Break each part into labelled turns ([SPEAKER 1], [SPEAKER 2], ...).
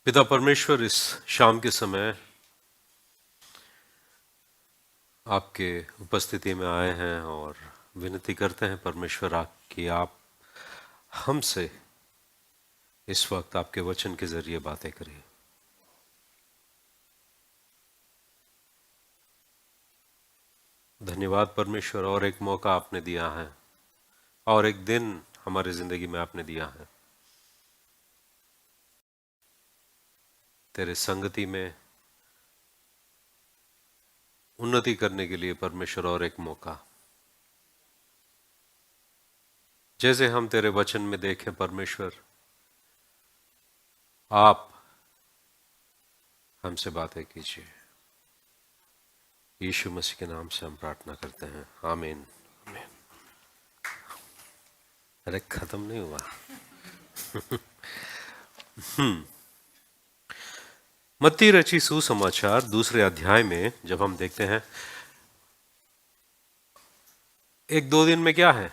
[SPEAKER 1] पिता परमेश्वर, इस शाम के समय आपके उपस्थिति में आए हैं और विनती करते हैं परमेश्वर कि आप हमसे इस वक्त आपके वचन के जरिए बातें करिए। धन्यवाद परमेश्वर, और एक मौका आपने दिया है और एक दिन हमारी जिंदगी में आपने दिया है तेरे संगति में उन्नति करने के लिए। परमेश्वर, और एक मौका जैसे हम तेरे वचन में देखें परमेश्वर, आप हमसे बातें कीजिए। यीशु मसीह के नाम से हम प्रार्थना करते हैं, आमीन। आमीन। अरे खत्म नहीं हुआ। मत्ती रची सुसमाचार दूसरे अध्याय में जब हम देखते हैं, एक दो दिन में क्या है?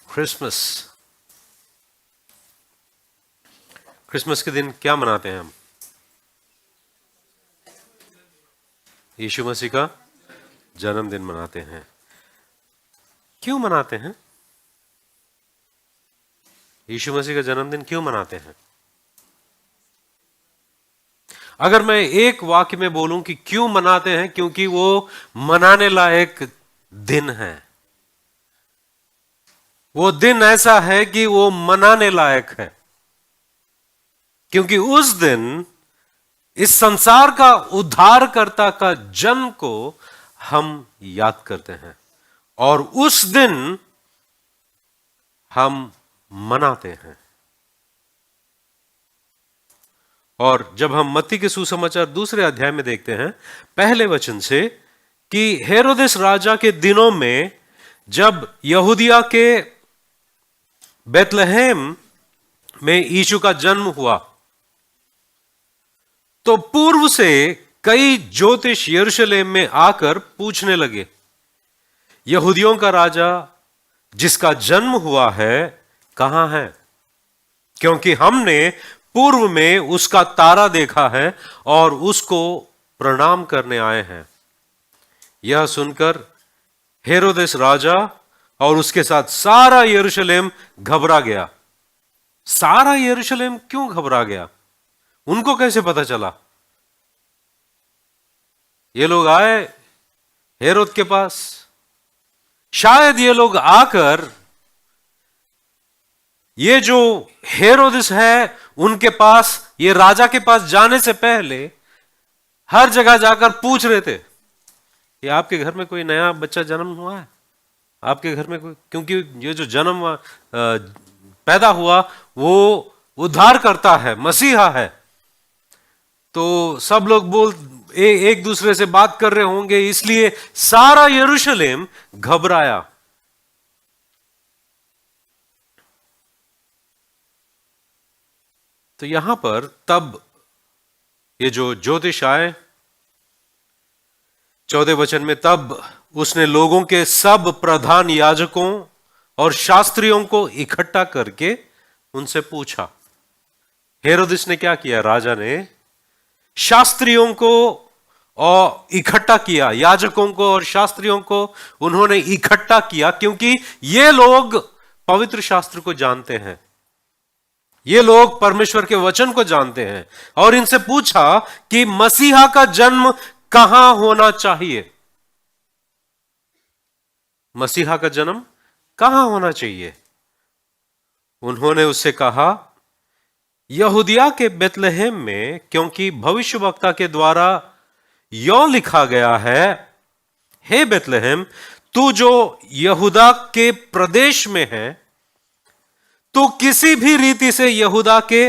[SPEAKER 1] क्रिसमस। क्रिसमस के दिन क्या मनाते हैं हम? यीशु मसीह का जन्मदिन मनाते हैं। क्यों मनाते हैं? यीशु मसीह का जन्मदिन क्यों मनाते हैं? अगर मैं एक वाक्य में बोलूं कि क्यों मनाते हैं, क्योंकि वो मनाने लायक दिन है। वो दिन ऐसा है कि वो मनाने लायक है, क्योंकि उस दिन इस संसार का उद्धारकर्ता का जन्म को हम याद करते हैं और उस दिन हम मनाते हैं। और जब हम मत्ती के सुसमाचार दूसरे अध्याय में देखते हैं पहले वचन से कि हेरोदेस राजा के दिनों में जब यहूदिया के बेतलहम में यीशु का जन्म हुआ, तो पूर्व से कई ज्योतिष यरूशलेम में आकर पूछने लगे, यहूदियों का राजा जिसका जन्म हुआ है कहां है? क्योंकि हमने पूर्व में उसका तारा देखा है और उसको प्रणाम करने आए हैं। यह सुनकर हेरोदेस राजा और उसके साथ सारा यरूशलेम घबरा गया। सारा यरूशलेम क्यों घबरा गया? उनको कैसे पता चला? ये लोग आए हेरोद के पास, शायद ये लोग आकर ये जो हेरोदेस है उनके पास, ये राजा के पास जाने से पहले हर जगह जाकर पूछ रहे थे कि आपके घर में कोई नया बच्चा जन्म हुआ है? आपके घर में कोई, क्योंकि ये जो जन्म पैदा हुआ वो उद्धार करता है, मसीहा है। तो सब लोग एक दूसरे से बात कर रहे होंगे, इसलिए सारा यरूशलेम घबराया। तो यहां पर तब ये जो ज्योतिष आए 14 वचन में, तब उसने लोगों के सब प्रधान याजकों और शास्त्रियों को इकट्ठा करके उनसे पूछा। हेरोदेस ने क्या किया? राजा ने शास्त्रियों को और इकट्ठा किया, याजकों को और शास्त्रियों को उन्होंने इकट्ठा किया, क्योंकि ये लोग पवित्र शास्त्र को जानते हैं, ये लोग परमेश्वर के वचन को जानते हैं, और इनसे पूछा कि मसीहा का जन्म कहां होना चाहिए? मसीहा का जन्म कहां होना चाहिए? उन्होंने उससे कहा, यहूदिया के बेतलहम में, क्योंकि भविष्यवक्ता के द्वारा यों लिखा गया है, हे बेतलहम, तू जो यहूदा के प्रदेश में है, तो किसी भी रीति से यहूदा के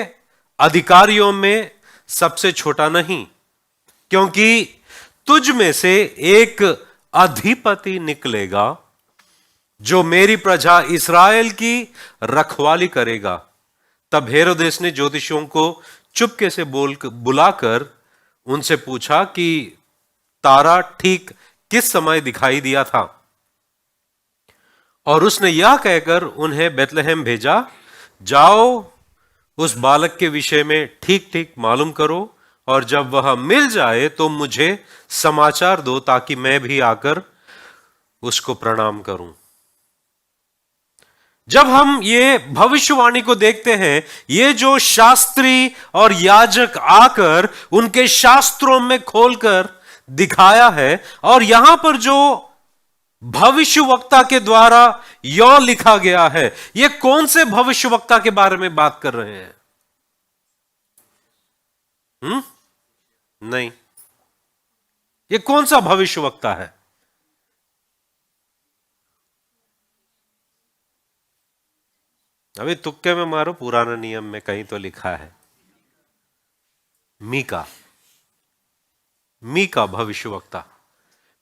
[SPEAKER 1] अधिकारियों में सबसे छोटा नहीं, क्योंकि तुझ में से एक अधिपति निकलेगा जो मेरी प्रजा इस्राएल की रखवाली करेगा। तब हेरोदेस ने ज्योतिषियों को चुपके से बुलाकर उनसे पूछा कि तारा ठीक किस समय दिखाई दिया था, और उसने यह कहकर उन्हें बेतलहम भेजा, जाओ उस बालक के विषय में ठीक ठीक मालूम करो, और जब वह मिल जाए तो मुझे समाचार दो ताकि मैं भी आकर उसको प्रणाम करूं। जब हम ये भविष्यवाणी को देखते हैं, ये जो शास्त्री और याजक आकर उनके शास्त्रों में खोलकर दिखाया है, और यहां पर जो भविष्यवक्ता के द्वारा यौ लिखा गया है, ये कौन से भविष्यवक्ता के बारे में बात कर रहे हैं? नहीं, ये कौन सा भविष्यवक्ता है? अभी तुक्के में मारो, पुराने नियम में कहीं तो लिखा है मीका। मीका भविष्यवक्ता।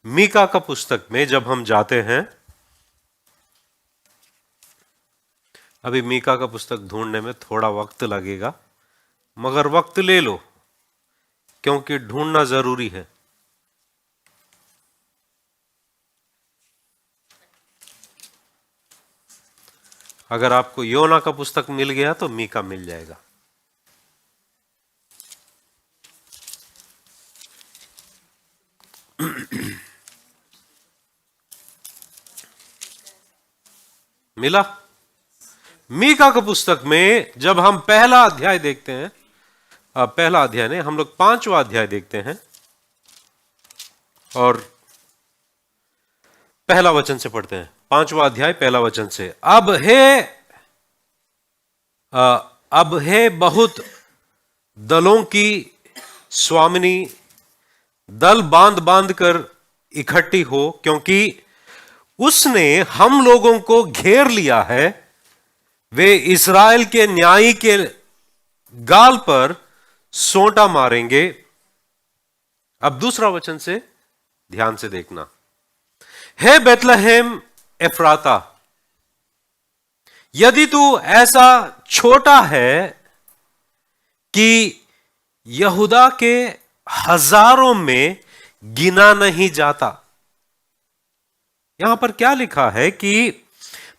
[SPEAKER 1] मीका का पुस्तक में जब हम जाते हैं, अभी मीका का पुस्तक ढूंढने में थोड़ा वक्त लगेगा, मगर वक्त ले लो क्योंकि ढूंढना जरूरी है। अगर आपको योना का पुस्तक मिल गया तो मीका मिल जाएगा। मिला? मीका का पुस्तक में जब हम पहला अध्याय देखते हैं, पहला अध्याय नहीं, हम लोग 5वां अध्याय देखते हैं, और पहला वचन से पढ़ते हैं। 5वां अध्याय पहला वचन से, अब है बहुत दलों की स्वामिनी, दल बांध बांध कर इकट्ठी हो, क्योंकि उसने हम लोगों को घेर लिया है। वे इस्राएल के न्यायी के गाल पर सोंटा मारेंगे। अब दूसरा वचन से ध्यान से देखना। हे बेतलहम एफ्राता, यदि तू ऐसा छोटा है कि यहूदा के हजारों में गिना नहीं जाता। यहां पर क्या लिखा है कि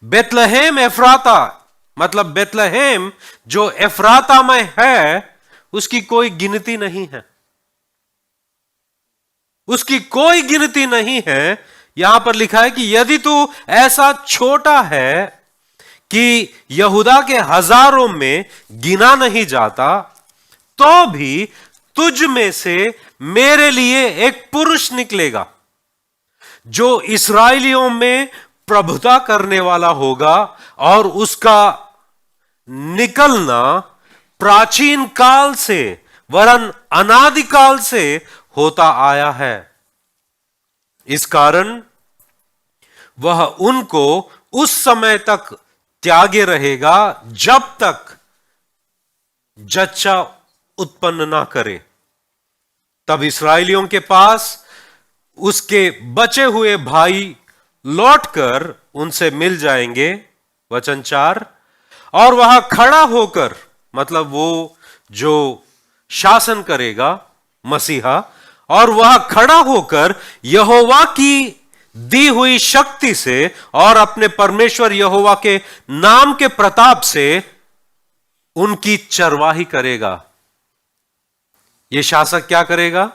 [SPEAKER 1] बेतलहम एफ्राता, मतलब बेतलहम जो एफ्राता में है, उसकी कोई गिनती नहीं है, उसकी कोई गिनती नहीं है। यहां पर लिखा है कि यदि तू ऐसा छोटा है कि यहूदा के हजारों में गिना नहीं जाता, तो भी तुझ में से मेरे लिए एक पुरुष निकलेगा जो इस्राएलियों में प्रभुता करने वाला होगा, और उसका निकलना प्राचीन काल से वरन अनादिकाल से होता आया है। इस कारण वह उनको उस समय तक त्यागे रहेगा जब तक जच्चा उत्पन्न ना करे। तब इस्राएलियों के पास उसके बचे हुए भाई लौटकर उनसे मिल जाएंगे। वचन 4, और वह खड़ा होकर, मतलब वो जो शासन करेगा मसीहा, और वह खड़ा होकर यहोवा की दी हुई शक्ति से और अपने परमेश्वर यहोवा के नाम के प्रताप से उनकी चरवाही करेगा। यह शासक क्या करेगा?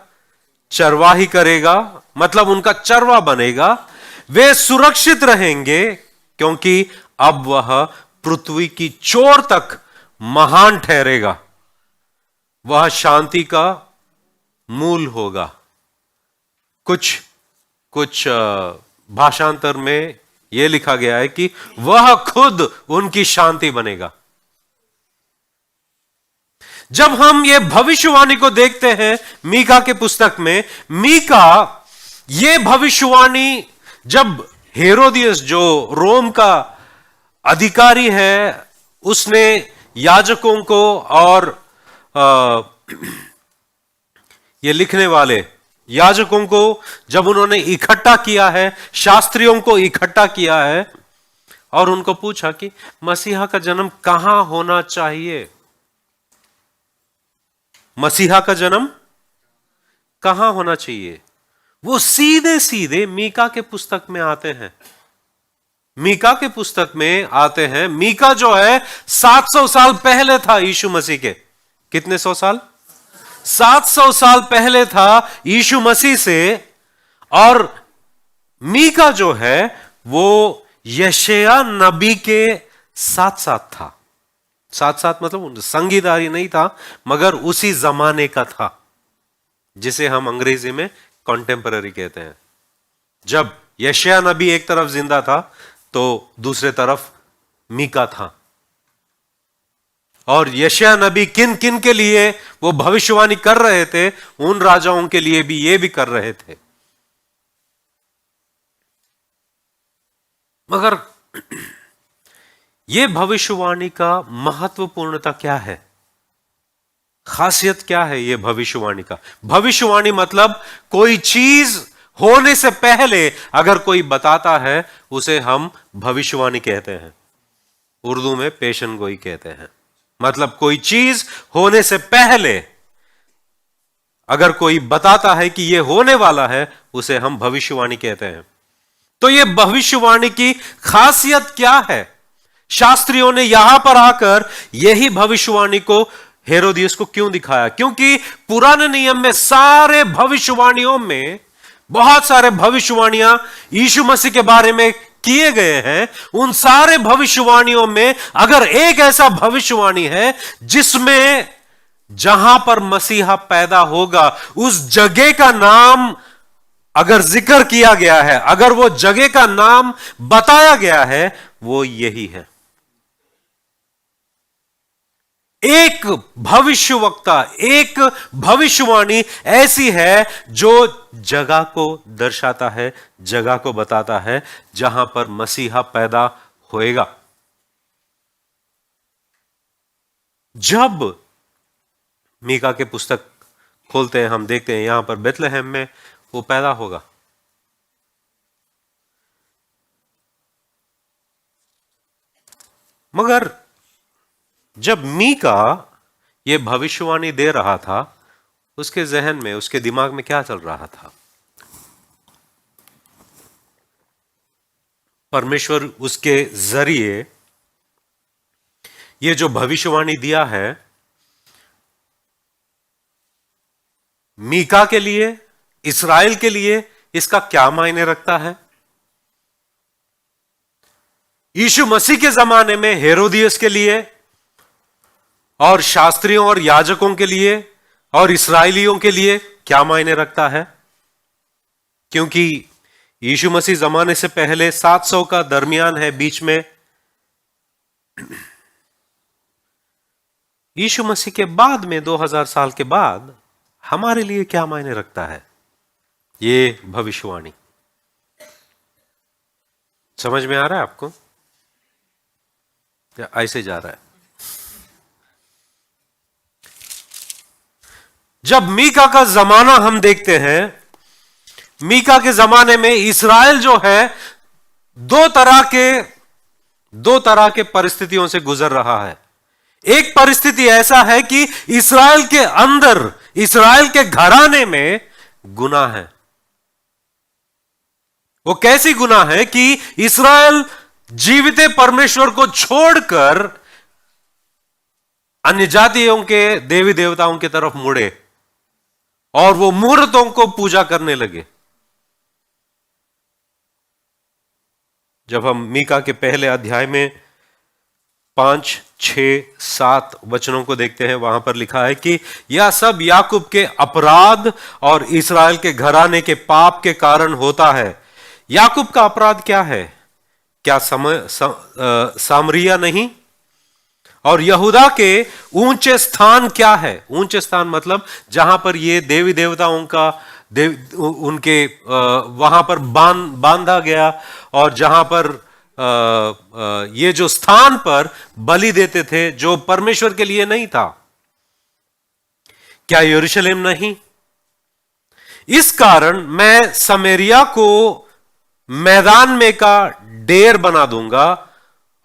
[SPEAKER 1] चरवाही करेगा, मतलब उनका चरवा बनेगा। वे सुरक्षित रहेंगे क्योंकि अब वह पृथ्वी की चोर तक महान ठहरेगा। वह शांति का मूल होगा। कुछ भाषांतर में यह लिखा गया है कि वह खुद उनकी शांति बनेगा। जब हम ये भविष्यवाणी को देखते हैं मीका के पुस्तक में, मीका ये भविष्यवाणी जब हेरोदियस जो रोम का अधिकारी है, उसने याजकों को और ये लिखने वाले याजकों को जब उन्होंने इकट्ठा किया है, शास्त्रियों को इकट्ठा किया है, और उनको पूछा कि मसीहा का जन्म कहां होना चाहिए, मसीहा का जन्म कहां होना चाहिए, वो सीधे सीधे मीका के पुस्तक में आते हैं। मीका के पुस्तक में आते हैं। मीका जो है 700 साल पहले था यीशु मसीह के। कितने सौ साल? 700 साल पहले था यीशु मसीह से। और मीका जो है वो यशायाह नबी के साथ साथ था। साथ साथ मतलब संगीदारी नहीं था, मगर उसी जमाने का था, जिसे हम अंग्रेजी में कॉन्टेम्पररी कहते हैं। जब यशायाह नबी एक तरफ जिंदा था तो दूसरे तरफ मीका था। और यशायाह नबी किन किन के लिए वो भविष्यवाणी कर रहे थे, उन राजाओं के लिए भी ये भी कर रहे थे। मगर ये भविष्यवाणी का महत्वपूर्णता क्या है, खासियत क्या है ये भविष्यवाणी का? भविष्यवाणी मतलब कोई चीज होने से पहले अगर कोई बताता है, उसे हम भविष्यवाणी कहते हैं। उर्दू में पेशन गोई कहते हैं। मतलब कोई चीज होने से पहले अगर कोई बताता है कि यह होने वाला है, उसे हम भविष्यवाणी कहते हैं। तो यह भविष्यवाणी की खासियत क्या है? शास्त्रियों ने यहां पर आकर यही भविष्यवाणी को हेरोदियस को क्यों दिखाया? क्योंकि पुराने नियम में सारे भविष्यवाणियों में बहुत सारे भविष्यवाणियां यीशु मसीह के बारे में किए गए हैं। उन सारे भविष्यवाणियों में अगर एक ऐसा भविष्यवाणी है जिसमें जहां पर मसीहा पैदा होगा उस जगह का नाम अगर जिक्र किया गया है, अगर वो जगह का नाम बताया गया है, वो यही है। एक भविष्यवक्ता, एक भविष्यवाणी ऐसी है जो जगह को दर्शाता है, जगह को बताता है जहां पर मसीहा पैदा होएगा। जब मीका के पुस्तक खोलते हैं, हम देखते हैं यहां पर बेथलेहम में वो पैदा होगा। मगर जब मीका ये भविष्यवाणी दे रहा था, उसके जहन में, उसके दिमाग में क्या चल रहा था? परमेश्वर उसके जरिए ये जो भविष्यवाणी दिया है, मीका के लिए, इस्राएल के लिए इसका क्या मायने रखता है? यीशु मसीह के जमाने में हेरोदियस के लिए और शास्त्रियों और याजकों के लिए और इस्राएलियों के लिए क्या मायने रखता है? क्योंकि यीशु मसीह जमाने से पहले 700 का दरमियान है बीच में। यीशु मसीह के बाद में 2000 साल के बाद हमारे लिए क्या मायने रखता है ये भविष्यवाणी? समझ में आ रहा है आपको या ऐसे जा रहा है? जब मीका का जमाना हम देखते हैं, मीका के जमाने में इस्राएल जो है दो तरह के परिस्थितियों से गुजर रहा है। एक परिस्थिति ऐसा है कि इस्राएल के अंदर, इस्राएल के घराने में गुनाह है। वो कैसी गुनाह है कि इस्राएल जीवित परमेश्वर को छोड़कर अन्य जातियों के देवी देवताओं की तरफ मुड़े और वो मूर्तों को पूजा करने लगे। जब हम मीका के पहले अध्याय में 5, 6, 7 वचनों को देखते हैं, वहां पर लिखा है कि यह सब याकूब के अपराध और इस्राएल के घराने के पाप के कारण होता है। याकूब का अपराध क्या है? क्या सामरिया नहीं? और यहूदा के ऊंचे स्थान क्या है? ऊंचे स्थान मतलब जहां पर ये देवी देवताओं का उनके वहां पर बांधा गया और जहां पर ये जो स्थान पर बलि देते थे जो परमेश्वर के लिए नहीं था, क्या यरूशलेम नहीं? इस कारण मैं समरिया को मैदान में का डेर बना दूंगा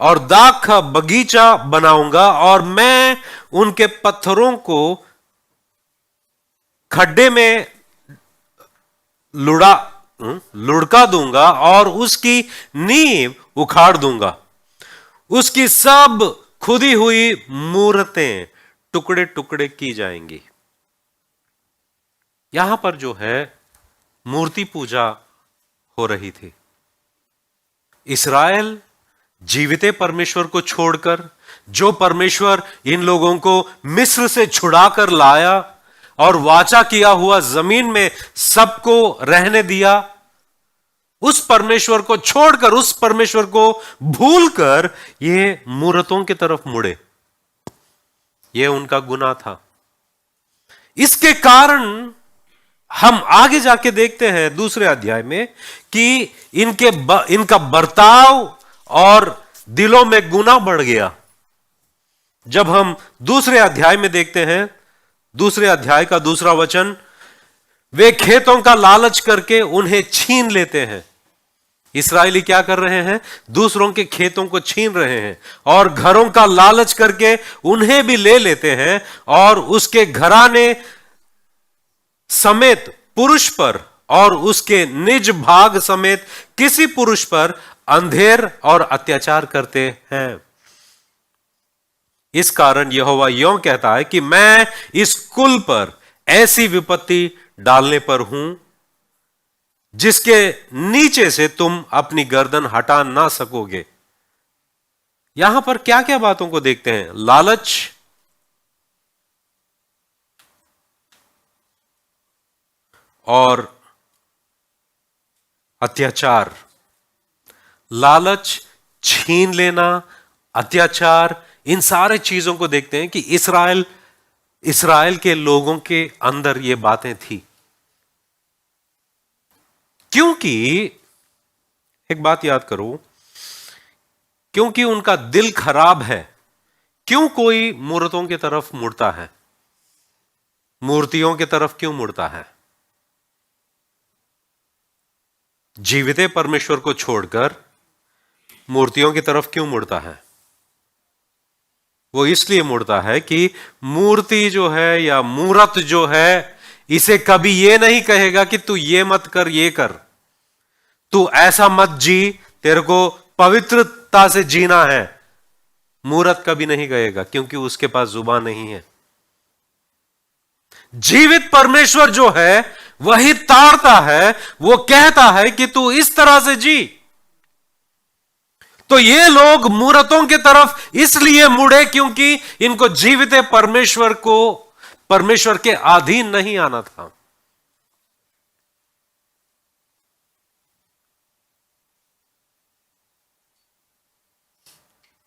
[SPEAKER 1] और दाख का बगीचा बनाऊंगा और मैं उनके पत्थरों को खड्डे में लुढ़का दूंगा और उसकी नींव उखाड़ दूंगा। उसकी सब खुदी हुई मूर्तें टुकड़े टुकड़े की जाएंगी। यहां पर जो है मूर्ति पूजा हो रही थी। इस्राएल जीविते परमेश्वर को छोड़कर, जो परमेश्वर इन लोगों को मिस्र से छुड़ाकर लाया और वाचा किया हुआ जमीन में सबको रहने दिया, उस परमेश्वर को छोड़कर, उस परमेश्वर को भूलकर ये मूर्तों की तरफ मुड़े। यह उनका गुनाह था। इसके कारण हम आगे जाके देखते हैं दूसरे अध्याय में कि इनका बर्ताव और दिलों में गुनाह बढ़ गया। जब हम दूसरे अध्याय में देखते हैं, दूसरे अध्याय का दूसरा वचन, वे खेतों का लालच करके उन्हें छीन लेते हैं। इस्राएली क्या कर रहे हैं? दूसरों के खेतों को छीन रहे हैं और घरों का लालच करके उन्हें भी ले लेते हैं और उसके घराने समेत पुरुष पर और उसके निज भाग समेत किसी पुरुष पर अंधेर और अत्याचार करते हैं। इस कारण यहोवा यों कहता है कि मैं इस कुल पर ऐसी विपत्ति डालने पर हूं जिसके नीचे से तुम अपनी गर्दन हटा ना सकोगे। यहां पर क्या क्या बातों को देखते हैं? लालच, और अत्याचार। लालच, छीन लेना, अत्याचार, इन सारे चीजों को देखते हैं कि इस्राएल के लोगों के अंदर ये बातें थी। क्योंकि एक बात याद करो, क्योंकि उनका दिल खराब है। क्यों कोई मूर्तों की तरफ मुड़ता है? मूर्तियों की तरफ क्यों मुड़ता है? जीविते परमेश्वर को छोड़कर मूर्तियों की तरफ क्यों मुड़ता है? वो इसलिए मुड़ता है कि मूर्ति जो है या मूरत जो है, इसे कभी ये नहीं कहेगा कि तू ये मत कर, ये कर, तू ऐसा मत जी, तेरे को पवित्रता से जीना है। मूरत कभी नहीं कहेगा, क्योंकि उसके पास जुबान नहीं है। जीवित परमेश्वर जो है वही ताड़ता है, वो कहता है कि तू इस तरह से जी। तो ये लोग मूरतों की तरफ इसलिए मुड़े क्योंकि इनको जीवित परमेश्वर के अधीन नहीं आना था।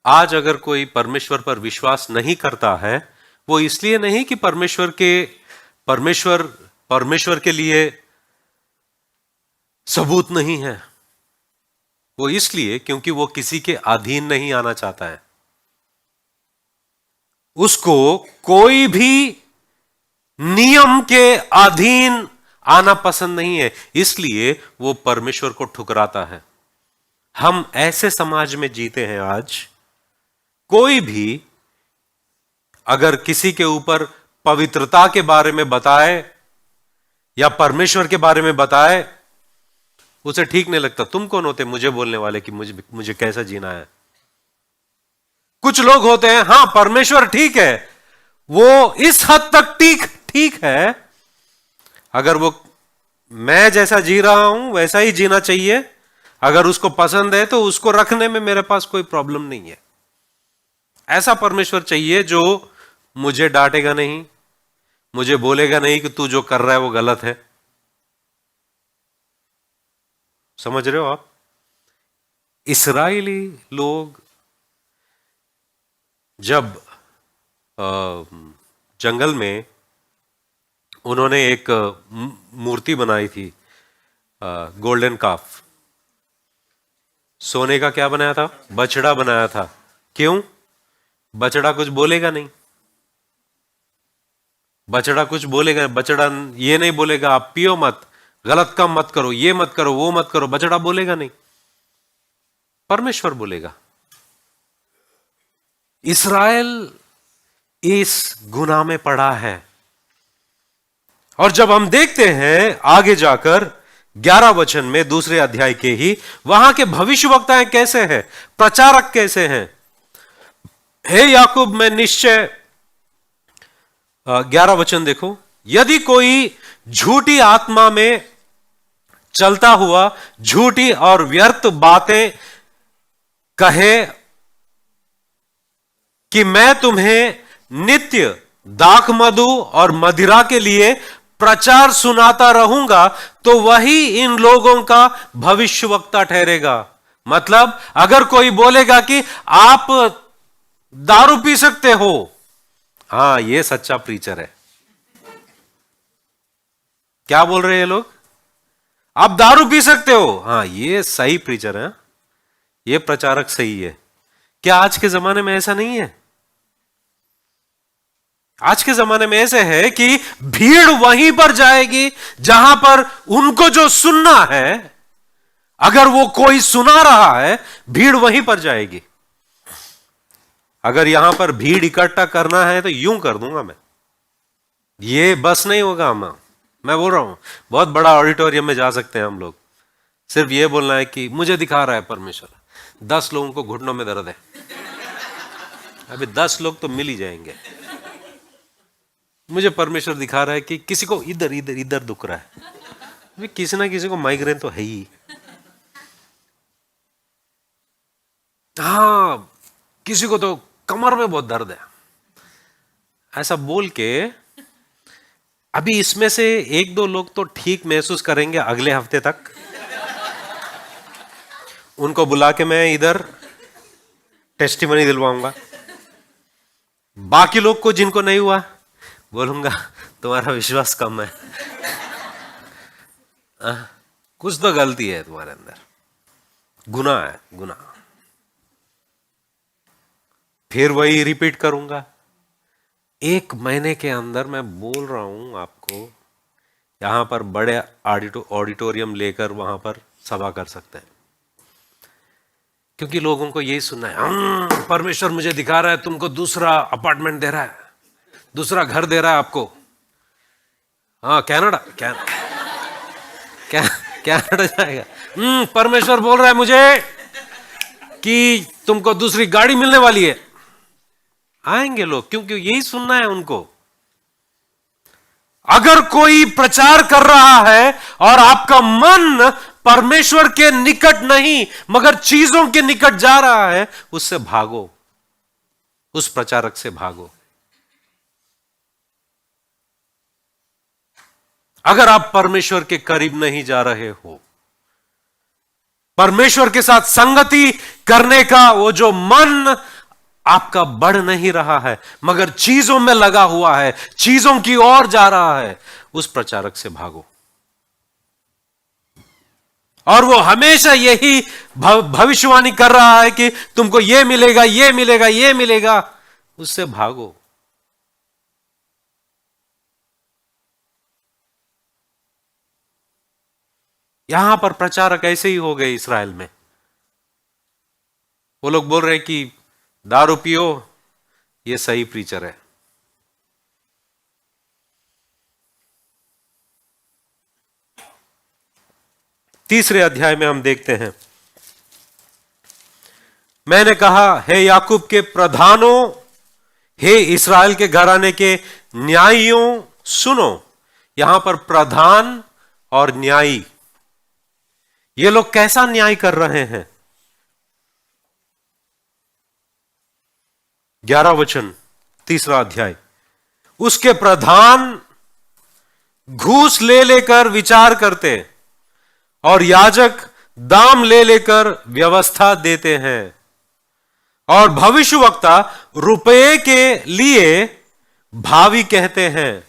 [SPEAKER 1] आज अगर कोई परमेश्वर पर विश्वास नहीं करता है, वो इसलिए नहीं कि परमेश्वर के लिए सबूत नहीं है, वो इसलिए क्योंकि वो किसी के अधीन नहीं आना चाहता है। उसको कोई भी नियम के अधीन आना पसंद नहीं है, इसलिए वो परमेश्वर को ठुकराता है। हम ऐसे समाज में जीते हैं आज, कोई भी अगर किसी के ऊपर पवित्रता के बारे में बताए या परमेश्वर के बारे में बताए, उसे ठीक नहीं लगता। तुम कौन होते मुझे बोलने वाले कि मुझे कैसा जीना है? कुछ लोग होते हैं, हां परमेश्वर ठीक है, वो इस हद तक ठीक है, अगर वो मैं जैसा जी रहा हूं वैसा ही जीना चाहिए, अगर उसको पसंद है तो उसको रखने में मेरे पास कोई प्रॉब्लम नहीं है। ऐसा परमेश्वर चाहिए जो मुझे डांटेगा नहीं, मुझे बोलेगा नहीं कि तू जो कर रहा है वो गलत है। समझ रहे हो आप? इस्राएली लोग जब जंगल में उन्होंने एक मूर्ति बनाई थी, गोल्डन काफ, सोने का क्या बनाया था? बछड़ा बनाया था। क्यों? बछड़ा कुछ बोलेगा नहीं, बछड़ा कुछ बोलेगा, बछड़ा ये नहीं बोलेगा आप पियो मत, गलत काम मत करो, ये मत करो, वो मत करो, बछड़ा बोलेगा नहीं, परमेश्वर बोलेगा। इस्राएल इस गुनाह में पड़ा है। और जब हम देखते हैं आगे जाकर 11 वचन में, दूसरे अध्याय के ही, वहां के भविष्यवक्ताएं कैसे हैं, प्रचारक कैसे हैं। हे याकूब, मैं निश्चय, 11 वचन देखो, यदि कोई झूठी आत्मा में चलता हुआ झूठी और व्यर्थ बातें कहे कि मैं तुम्हें नित्य दाख मधु और मदिरा के लिए प्रचार सुनाता रहूंगा, तो वही इन लोगों का भविष्यवक्ता ठहरेगा। मतलब अगर कोई बोलेगा कि आप दारू पी सकते हो, हां, ये सच्चा प्रीचर है। क्या बोल रहे हैं लोग? आप दारू पी सकते हो, हां, ये सही प्रीचर है, ये प्रचारक सही है। क्या आज के जमाने में ऐसा नहीं है? आज के जमाने में ऐसे है कि भीड़ वहीं पर जाएगी जहां पर उनको जो सुनना है। अगर वो कोई सुना रहा है, भीड़ वहीं पर जाएगी। अगर यहां पर भीड़ इकट्ठा करना है तो यूं कर दूंगा मैं, ये बस नहीं होगा। मैं बोल रहा हूं, बहुत बड़ा ऑडिटोरियम में जा सकते हैं हम लोग, सिर्फ ये बोलना है कि मुझे दिखा रहा है परमेश्वर, 10 लोगों को घुटनों में दर्द है। अभी 10 लोग तो मिल ही जाएंगे। मुझे परमेश्वर दिखा रहा है कि किसी को इधर इधर इधर दुख रहा है, अभी किसी ना किसी को माइग्रेन तो है ही। हाँ, किसी को तो कमर में बहुत दर्द है। ऐसा बोल के अभी इसमें से 1-2 लोग तो ठीक महसूस करेंगे अगले हफ्ते तक। उनको बुला के मैं इधर टेस्टिमनी दिलवाऊंगा। बाकी लोग को जिनको नहीं हुआ, बोलूंगा तुम्हारा विश्वास कम है। कुछ तो गलती है तुम्हारे अंदर, गुनाह है, गुनाह। फिर वही रिपीट करूंगा। 1 महीने के अंदर मैं बोल रहा हूं आपको, यहां पर बड़े ऑडिटोरियम लेकर वहां पर सभा कर सकते हैं, क्योंकि लोगों को यही सुनना है, परमेश्वर मुझे दिखा रहा है तुमको दूसरा अपार्टमेंट दे रहा है, दूसरा घर दे रहा है आपको। हाँ, कनाडा कनाडा जाएगा। परमेश्वर बोल रहा है मुझे कि तुमको दूसरी गाड़ी मिलने वाली है। आएंगे लोग, क्योंकि यही सुनना है उनको। अगर कोई प्रचार कर रहा है और आपका मन परमेश्वर के निकट नहीं मगर चीजों के निकट जा रहा है, उससे भागो, उस प्रचारक से भागो। अगर आप परमेश्वर के करीब नहीं जा रहे हो, परमेश्वर के साथ संगति करने का वो जो मन आपका बढ़ नहीं रहा है मगर चीजों में लगा हुआ है, चीजों की ओर जा रहा है, उस प्रचारक से भागो। और वो हमेशा यही भविष्यवाणी कर रहा है कि तुमको ये मिलेगा, ये मिलेगा, ये मिलेगा, उससे भागो। यहां पर प्रचारक ऐसे ही हो गए इस्राएल में। वो लोग बोल रहे कि दारू पियो, ये सही प्रीचर है। तीसरे अध्याय में हम देखते हैं, मैंने कहा, हे याकूब के प्रधानों, हे इस्राएल के घराने के न्यायियों, सुनो। यहां पर प्रधान और न्यायी, ये लोग कैसा न्याय कर रहे हैं? 11 वचन, तीसरा अध्याय। उसके प्रधान घूस ले लेकर विचार करते और याजक दाम ले लेकर व्यवस्था देते हैं, और भविष्यवक्ता रुपये के लिए भावी कहते हैं।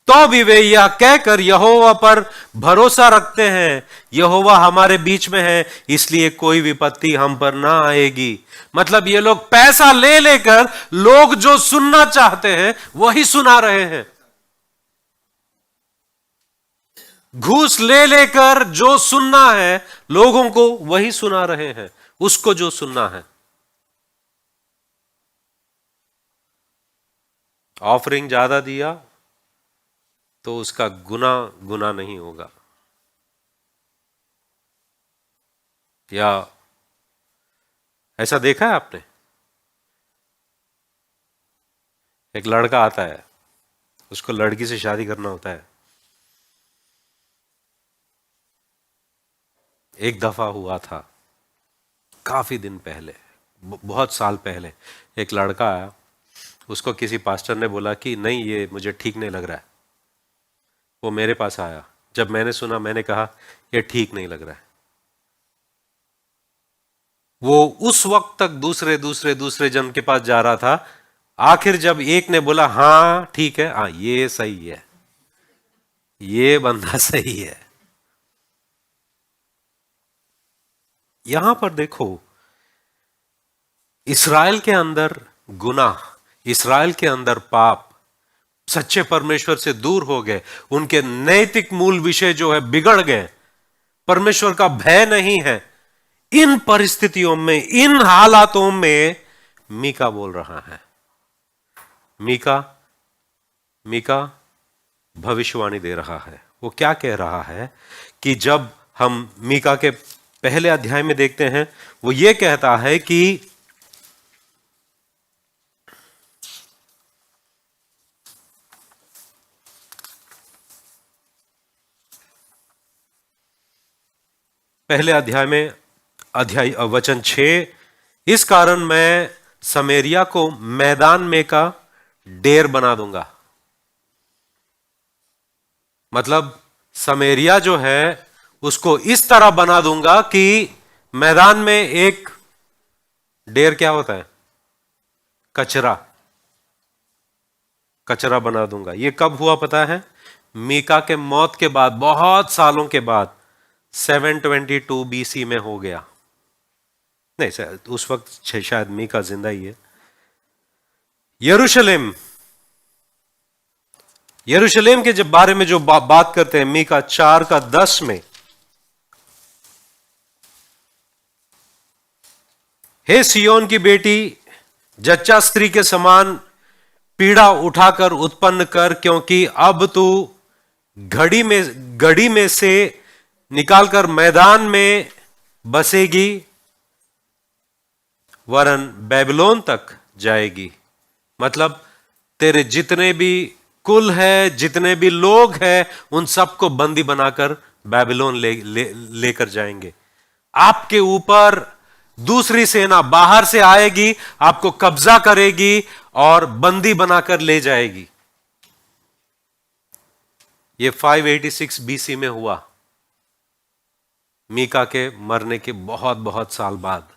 [SPEAKER 1] तो भी वे यह कहकर यहोवा पर भरोसा रखते हैं, यहोवा हमारे बीच में है, इसलिए कोई विपत्ति हम पर ना आएगी। मतलब ये लोग पैसा ले लेकर लोग जो सुनना चाहते हैं वही सुना रहे हैं। घूस ले लेकर जो सुनना है लोगों को वही सुना रहे हैं, उसको जो सुनना है। ऑफरिंग ज्यादा दिया तो उसका गुना गुना नहीं होगा, या ऐसा देखा है आपने? एक लड़का आता है, उसको लड़की से शादी करना होता है। एक दफा हुआ था, काफी दिन पहले, बहुत साल पहले। एक लड़का आया, उसको किसी पास्टर ने बोला कि नहीं, ये मुझे ठीक नहीं लग रहा है। वो मेरे पास आया, जब मैंने सुना मैंने कहा ये ठीक नहीं लग रहा है। वो उस वक्त तक दूसरे दूसरे दूसरे जन के पास जा रहा था। आखिर जब एक ने बोला हाँ ठीक है, हाँ ये सही है, ये बंदा सही है। यहां पर देखो, इस्राएल के अंदर गुनाह, इस्राएल के अंदर पाप, सच्चे परमेश्वर से दूर हो गए, उनके नैतिक मूल विषय जो है बिगड़ गए, परमेश्वर का भय नहीं है। इन परिस्थितियों में, इन हालातों में मीका बोल रहा है। मीका मीका भविष्यवाणी दे रहा है। वो क्या कह रहा है कि जब हम मीका के पहले अध्याय में देखते हैं, वो ये कहता है कि पहले अध्याय में अध्याय वचन 6, इस कारण मैं समेरिया को मैदान में का डेर बना दूंगा। मतलब समेरिया जो है उसको इस तरह बना दूंगा कि मैदान में एक डेर, क्या होता है, कचरा, कचरा बना दूंगा। यह कब हुआ पता है? मीका के मौत के बाद, बहुत सालों के बाद, 722 बीसी में हो गया। नहीं, उस वक्त शायद मीका जिंदा ही है। यरूशलेम, यरूशलेम के जब बारे में जो बात करते हैं मीका 4:10 में, हे सियोन की बेटी, जच्चा स्त्री के समान पीड़ा उठाकर उत्पन्न कर, क्योंकि अब तू घड़ी में से निकालकर मैदान में बसेगी, वरन बेबीलोन तक जाएगी। मतलब तेरे जितने भी कुल है, जितने भी लोग हैं, उन सबको बंदी बनाकर बेबीलोन लेकर जाएंगे। आपके ऊपर दूसरी सेना बाहर से आएगी, आपको कब्जा करेगी और बंदी बनाकर ले जाएगी। ये 586 बीसी में हुआ, मीका के मरने के बहुत बहुत साल बाद।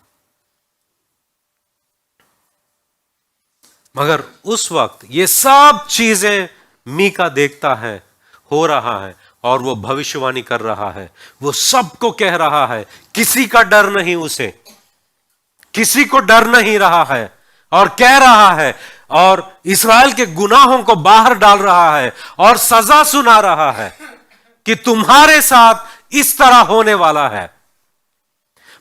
[SPEAKER 1] मगर उस वक्त ये सब चीजें मीका देखता है, हो रहा है, और वो भविष्यवाणी कर रहा है। वो सबको कह रहा है, किसी का डर नहीं उसे, किसी को डर नहीं रहा है, और कह रहा है, और इस्राएल के गुनाहों को बाहर डाल रहा है, और सजा सुना रहा है कि तुम्हारे साथ इस तरह होने वाला है।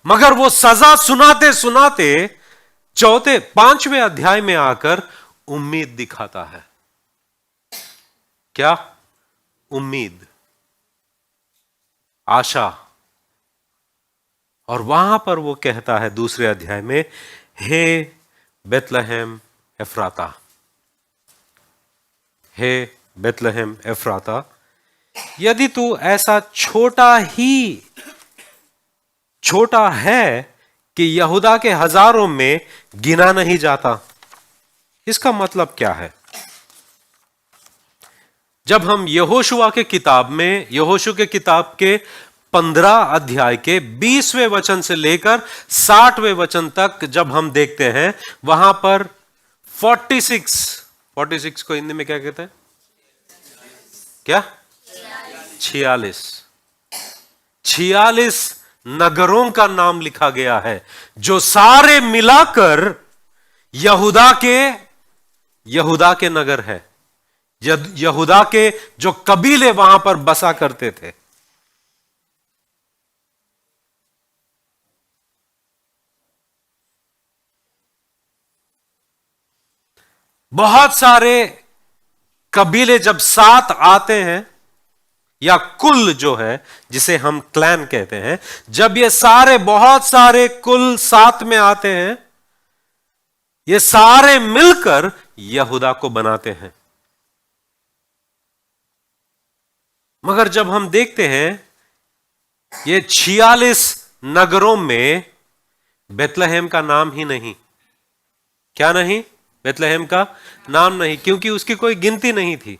[SPEAKER 1] मगर वो सजा सुनाते सुनाते 5वें अध्याय में आकर उम्मीद दिखाता है। क्या? उम्मीद, आशा। और वहां पर वो कहता है दूसरे अध्याय में, हे बेतलहम एफ्राता, हे बेतलहम एफ्राता, यदि तू ऐसा छोटा है कि यहूदा के हजारों में गिना नहीं जाता। इसका मतलब क्या है? जब हम यहोशुआ के किताब में, यहोशू के किताब के 15 अध्याय के 20वें वचन से लेकर 60वें वचन तक जब हम देखते हैं, वहां पर 46 को हिंदी में क्या कहते हैं? क्या? 46 नगरों का नाम लिखा गया है, जो सारे मिलाकर यहूदा के नगर है, यहूदा के जो कबीले वहां पर बसा करते थे। बहुत सारे कबीले जब साथ आते हैं, या कुल जो है, जिसे हम क्लैन कहते हैं, जब ये सारे बहुत सारे कुल साथ में आते हैं, ये सारे मिलकर यहूदा को बनाते हैं। मगर जब हम देखते हैं ये 46 नगरों में बेतलहम का नाम ही नहीं। क्या नहीं? बेतलहम का नाम नहीं, क्योंकि उसकी कोई गिनती नहीं थी।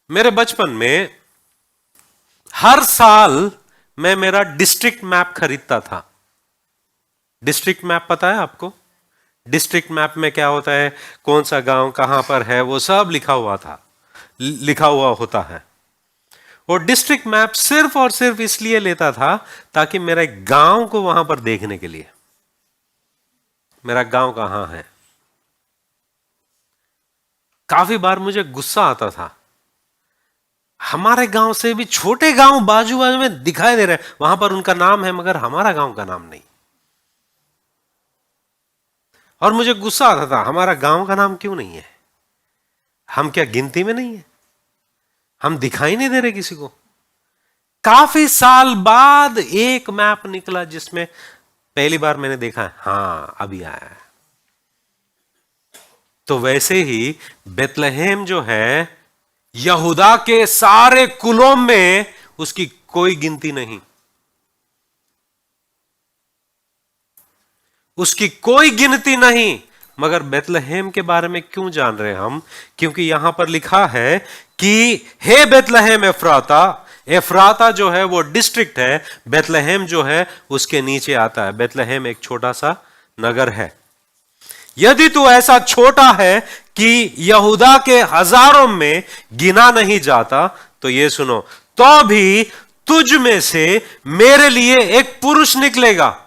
[SPEAKER 1] मेरे बचपन में हर साल मैं मेरा डिस्ट्रिक्ट मैप खरीदता था। डिस्ट्रिक्ट मैप पता है आपको? डिस्ट्रिक्ट मैप में क्या होता है, कौन सा गांव कहां पर है, वो सब लिखा हुआ होता है। और डिस्ट्रिक्ट मैप सिर्फ और सिर्फ इसलिए लेता था ताकि मेरे गांव को वहां पर देखने के लिए, मेरा गांव कहां है। काफी बार मुझे गुस्सा आता था, हमारे गांव से भी छोटे गांव बाजू बाजू में दिखाई दे रहे हैं, वहां पर उनका नाम है मगर हमारा गांव का नाम नहीं। और मुझे गुस्सा आता था, हमारा गांव का नाम क्यों नहीं है? हम क्या गिनती में नहीं है? हम दिखाई नहीं दे रहे किसी को? काफी साल बाद एक मैप निकला जिसमें पहली बार मैंने देखा, हां अभी आया है। तो वैसे ही बेतलहम जो है, यहूदा के सारे कुलों में उसकी कोई गिनती नहीं, उसकी कोई गिनती नहीं। मगर बेतलहम के बारे में क्यों जान रहे हैं हम? क्योंकि यहां पर लिखा है कि हे बेतलहम एफ्राता। एफ्राता जो है वो डिस्ट्रिक्ट है, बेतलहम जो है उसके नीचे आता है। बेतलहम एक छोटा सा नगर है। यदि तू ऐसा छोटा है कि यहूदा के हजारों में गिना नहीं जाता, तो ये सुनो, तो भी तुझ में से मेरे लिए एक पुरुष निकलेगा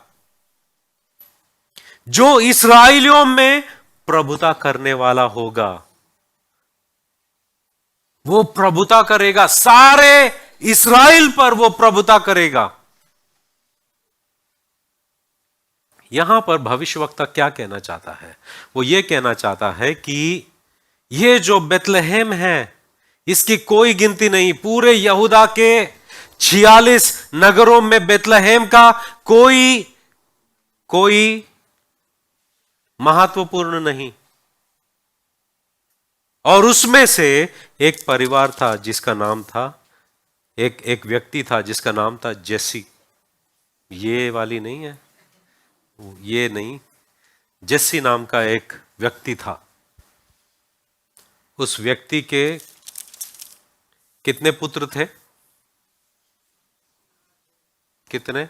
[SPEAKER 1] जो इस्राएलियों में प्रभुता करने वाला होगा। वो प्रभुता करेगा, सारे इस्राएल पर वो प्रभुता करेगा। यहां पर भविष्यवक्ता क्या कहना चाहता है? वो ये कहना चाहता है कि ये जो बेतलहम है, इसकी कोई गिनती नहीं। पूरे यहूदा के 46 नगरों में बेतलहम का कोई महत्वपूर्ण नहीं। और उसमें से एक परिवार था जिसका नाम था, एक व्यक्ति था जिसका नाम था जेसी। ये वाली नहीं है, ये नहीं, जेसी नाम का एक व्यक्ति था। उस व्यक्ति के कितने पुत्र थे? कितने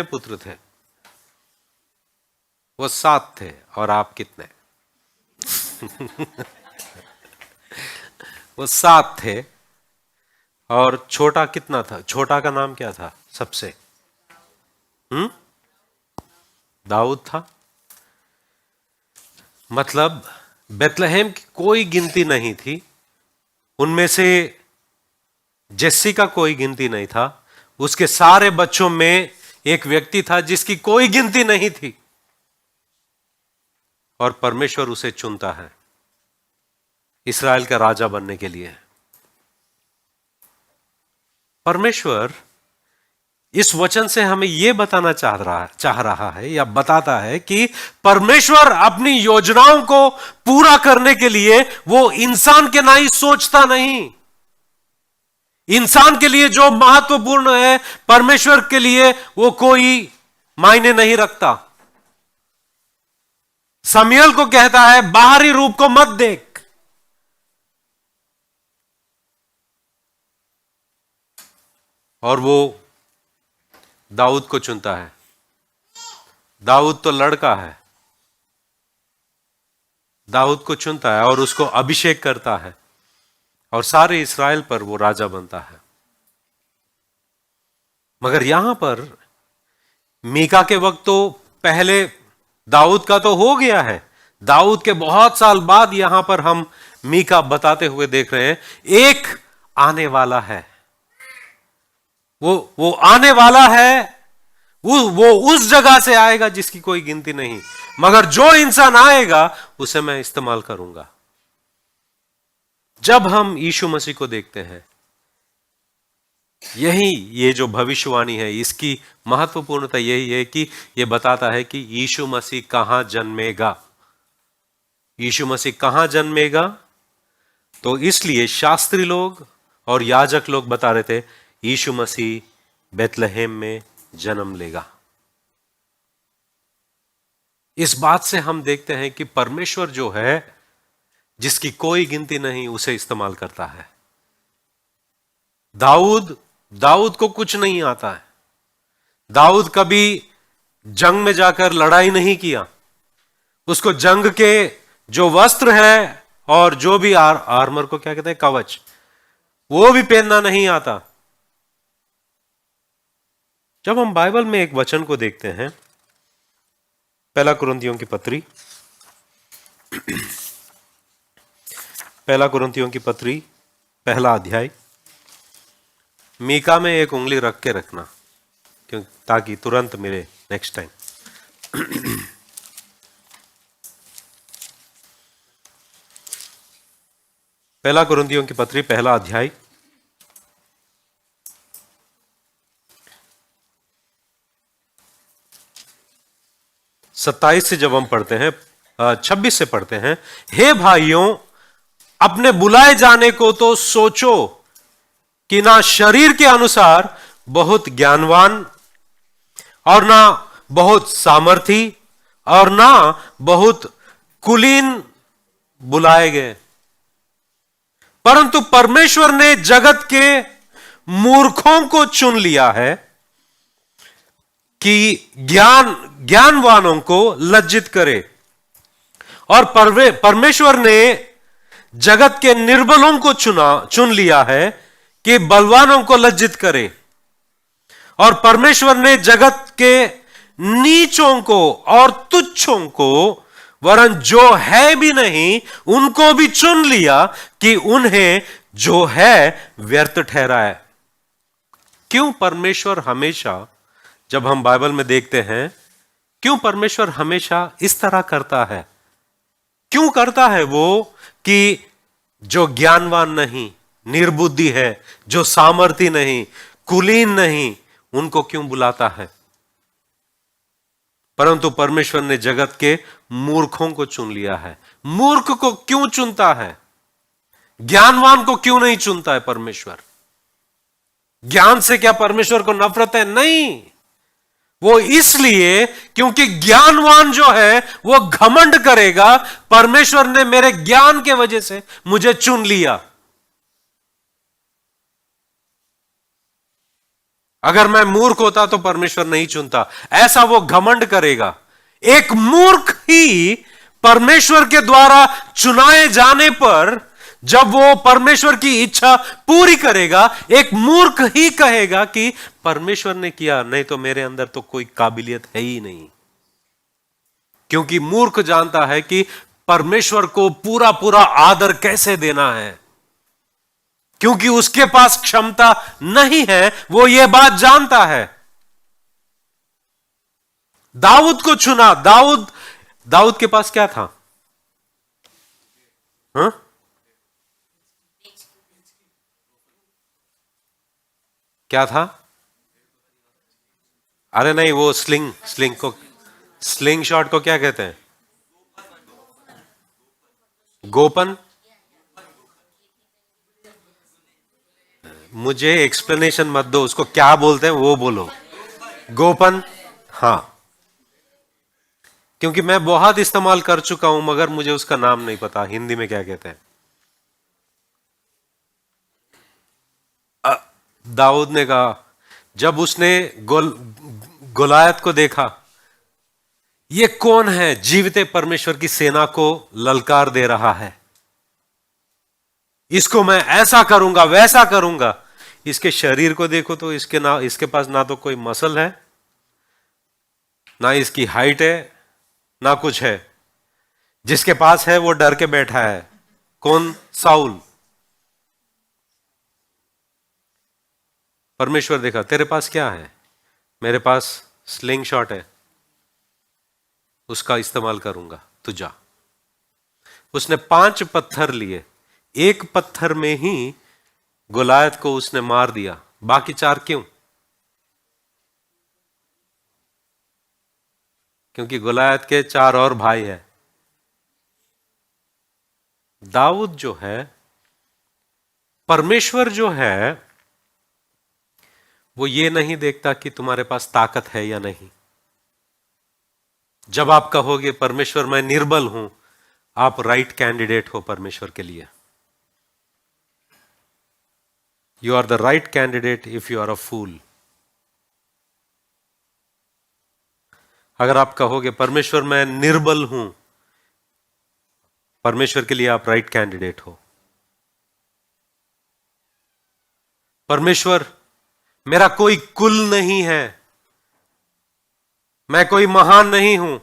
[SPEAKER 1] पुत्र थे? वो 7 थे। और आप कितने? वो 7 थे। और छोटा कितना था? छोटा का नाम क्या था सबसे? दाऊद था। मतलब बेतलहम की कोई गिनती नहीं थी। उनमें से जेसी का कोई गिनती नहीं था। उसके सारे बच्चों में एक व्यक्ति था जिसकी कोई गिनती नहीं थी। और परमेश्वर उसे चुनता है इस्राएल का राजा बनने के लिए। परमेश्वर इस वचन से हमें यह बताना चाह रहा है या बताता है कि परमेश्वर अपनी योजनाओं को पूरा करने के लिए वो इंसान के नहीं सोचता नहीं। इंसान के लिए जो महत्वपूर्ण है, परमेश्वर के लिए वो कोई मायने नहीं रखता। शमूएल को कहता है, बाहरी रूप को मत देख। और वो दाऊद को चुनता है। दाऊद तो लड़का है, दाऊद को चुनता है और उसको अभिषेक करता है और सारे इस्राएल पर वो राजा बनता है। मगर यहां पर मीका के वक्त तो पहले दाऊद का तो हो गया है। दाऊद के बहुत साल बाद यहां पर हम मीका बताते हुए देख रहे हैं, एक आने वाला है। वो आने वाला है, वो उस जगह से आएगा जिसकी कोई गिनती नहीं। मगर जो इंसान आएगा उसे मैं इस्तेमाल करूंगा। जब हम यीशु मसीह को देखते हैं, यही ये जो भविष्यवाणी है इसकी महत्वपूर्णता यही है कि यह बताता है कि यीशु मसीह कहां जन्मेगा। यीशु मसीह कहां जन्मेगा? तो इसलिए शास्त्री लोग और याजक लोग बता रहे थे यीशु मसीह बेतलहम में जन्म लेगा। इस बात से हम देखते हैं कि परमेश्वर जो है, जिसकी कोई गिनती नहीं, उसे इस्तेमाल करता है। दाऊद को कुछ नहीं आता है। दाऊद कभी जंग में जाकर लड़ाई नहीं किया। उसको जंग के जो वस्त्र है और जो भी आर्मर को क्या कहते हैं, कवच, वो भी पहनना नहीं आता। जब हम बाइबल में एक वचन को देखते हैं, पहला कुरिन्थियों की पत्री, पहला कुरिन्थियों की पत्री पहला अध्याय, मीका में एक उंगली रख के रखना क्यों, ताकि तुरंत मिले नेक्स्ट टाइम। पहला कुरिन्थियों की पत्री पहला अध्याय 27 से जब हम पढ़ते हैं, 26 से पढ़ते हैं, हे भाइयों, अपने बुलाए जाने को तो सोचो कि ना शरीर के अनुसार बहुत ज्ञानवान और ना बहुत सामर्थी और ना बहुत कुलीन बुलाए गए, परंतु परमेश्वर ने जगत के मूर्खों को चुन लिया है कि ज्ञानवानों को लज्जित करे, और परमेश्वर ने जगत के निर्बलों को चुन लिया है कि बलवानों को लज्जित करे, और परमेश्वर ने जगत के नीचों को और तुच्छों को, वरन जो है भी नहीं उनको भी चुन लिया कि उन्हें जो है व्यर्थ ठहराए। क्यों परमेश्वर हमेशा, जब हम बाइबल में देखते हैं, क्यों परमेश्वर हमेशा इस तरह करता है? क्यों करता है वो कि जो ज्ञानवान नहीं, निर्बुद्धि है, जो सामर्थी नहीं, कुलीन नहीं, उनको क्यों बुलाता है? परंतु परमेश्वर ने जगत के मूर्खों को चुन लिया है। मूर्ख को क्यों चुनता है? ज्ञानवान को क्यों नहीं चुनता है परमेश्वर? ज्ञान से क्या परमेश्वर को नफरत है? नहीं, वो इसलिए क्योंकि ज्ञानवान जो है वो घमंड करेगा, परमेश्वर ने मेरे ज्ञान के वजह से मुझे चुन लिया। अगर मैं मूर्ख होता तो परमेश्वर नहीं चुनता, ऐसा वो घमंड करेगा। एक मूर्ख ही परमेश्वर के द्वारा चुनाए जाने पर, जब वो परमेश्वर की इच्छा पूरी करेगा, एक मूर्ख ही कहेगा कि परमेश्वर ने किया, नहीं तो मेरे अंदर तो कोई काबिलियत है ही नहीं। क्योंकि मूर्ख जानता है कि परमेश्वर को पूरा पूरा आदर कैसे देना है, क्योंकि उसके पास क्षमता नहीं है, वो ये बात जानता है। दाऊद को चुना। दाऊद के पास क्या था? हा? क्या था? अरे नहीं, वो स्लिंग शॉट को क्या कहते हैं? गोपन। मुझे एक्सप्लेनेशन मत दो, उसको क्या बोलते हैं वो बोलो। गोपन, हां, क्योंकि मैं बहुत इस्तेमाल कर चुका हूं मगर मुझे उसका नाम नहीं पता हिंदी में क्या कहते हैं। दाऊद ने कहा, जब उसने गोलायत को देखा, ये कौन है? जीवते परमेश्वर की सेना को ललकार दे रहा है, इसको मैं ऐसा करूंगा वैसा करूंगा। इसके शरीर को देखो तो इसके पास ना तो कोई मसल है, ना इसकी हाइट है, ना कुछ है। जिसके पास है वो डर के बैठा है। कौन? साउल। परमेश्वर देखा, तेरे पास क्या है? मेरे पास स्लिंग शॉट है, उसका इस्तेमाल करूंगा, तू जा। उसने 5 पत्थर लिए, एक पत्थर में ही गोलायत को उसने मार दिया, बाकी 4 क्यों? क्योंकि गोलायत के 4 और भाई हैं। दाऊद जो है, परमेश्वर जो है, वो ये नहीं देखता कि तुम्हारे पास ताकत है या नहीं। जब आप कहोगे परमेश्वर मैं निर्बल हूं, आप राइट कैंडिडेट हो परमेश्वर के लिए। You are the right candidate if you are a fool. अगर आप कहोगे परमेश्वर मैं निर्बल हूं, परमेश्वर के लिए आप राइट कैंडिडेट हो। परमेश्वर मेरा कोई कुल नहीं है, मैं कोई महान नहीं हूं,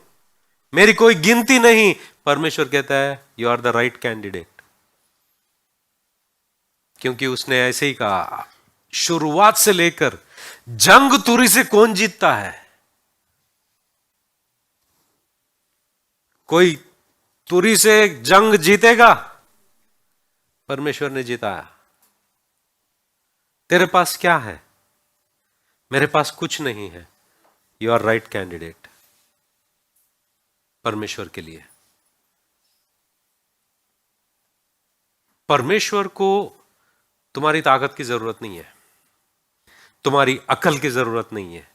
[SPEAKER 1] मेरी कोई गिनती नहीं, परमेश्वर कहता है you are the right candidate. क्योंकि उसने ऐसे ही कहा, शुरुआत से लेकर जंग तुरी से कौन जीतता है? कोई तुरी से जंग जीतेगा? परमेश्वर ने जिताया। तेरे पास क्या है? मेरे पास कुछ नहीं है। यू आर राइट कैंडिडेट परमेश्वर के लिए। परमेश्वर को तुम्हारी ताकत की जरूरत नहीं है, तुम्हारी अकल की जरूरत नहीं है,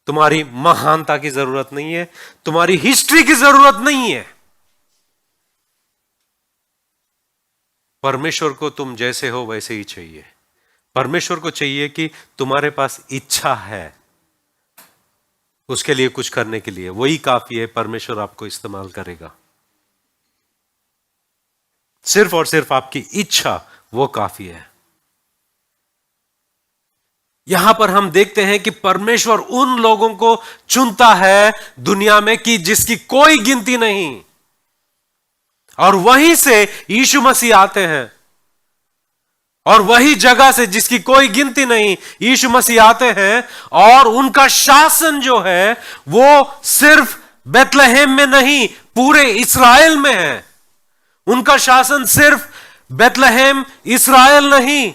[SPEAKER 1] तुम्हारी महानता की जरूरत नहीं है, तुम्हारी हिस्ट्री की जरूरत नहीं है। परमेश्वर को तुम जैसे हो वैसे ही चाहिए। परमेश्वर को चाहिए कि तुम्हारे पास इच्छा है उसके लिए कुछ करने के लिए, वही काफी है। परमेश्वर आपको इस्तेमाल करेगा। सिर्फ और सिर्फ आपकी इच्छा, वो काफी है। यहां पर हम देखते हैं कि परमेश्वर उन लोगों को चुनता है दुनिया में कि जिसकी कोई गिनती नहीं, और वहीं से यीशु मसीह आते हैं। और वही जगह से जिसकी कोई गिनती नहीं यीशु मसीह आते हैं, और उनका शासन जो है वो सिर्फ बेथलेहेम में नहीं, पूरे इस्राएल में है। उनका शासन सिर्फ बेथलेहेम इस्राएल नहीं,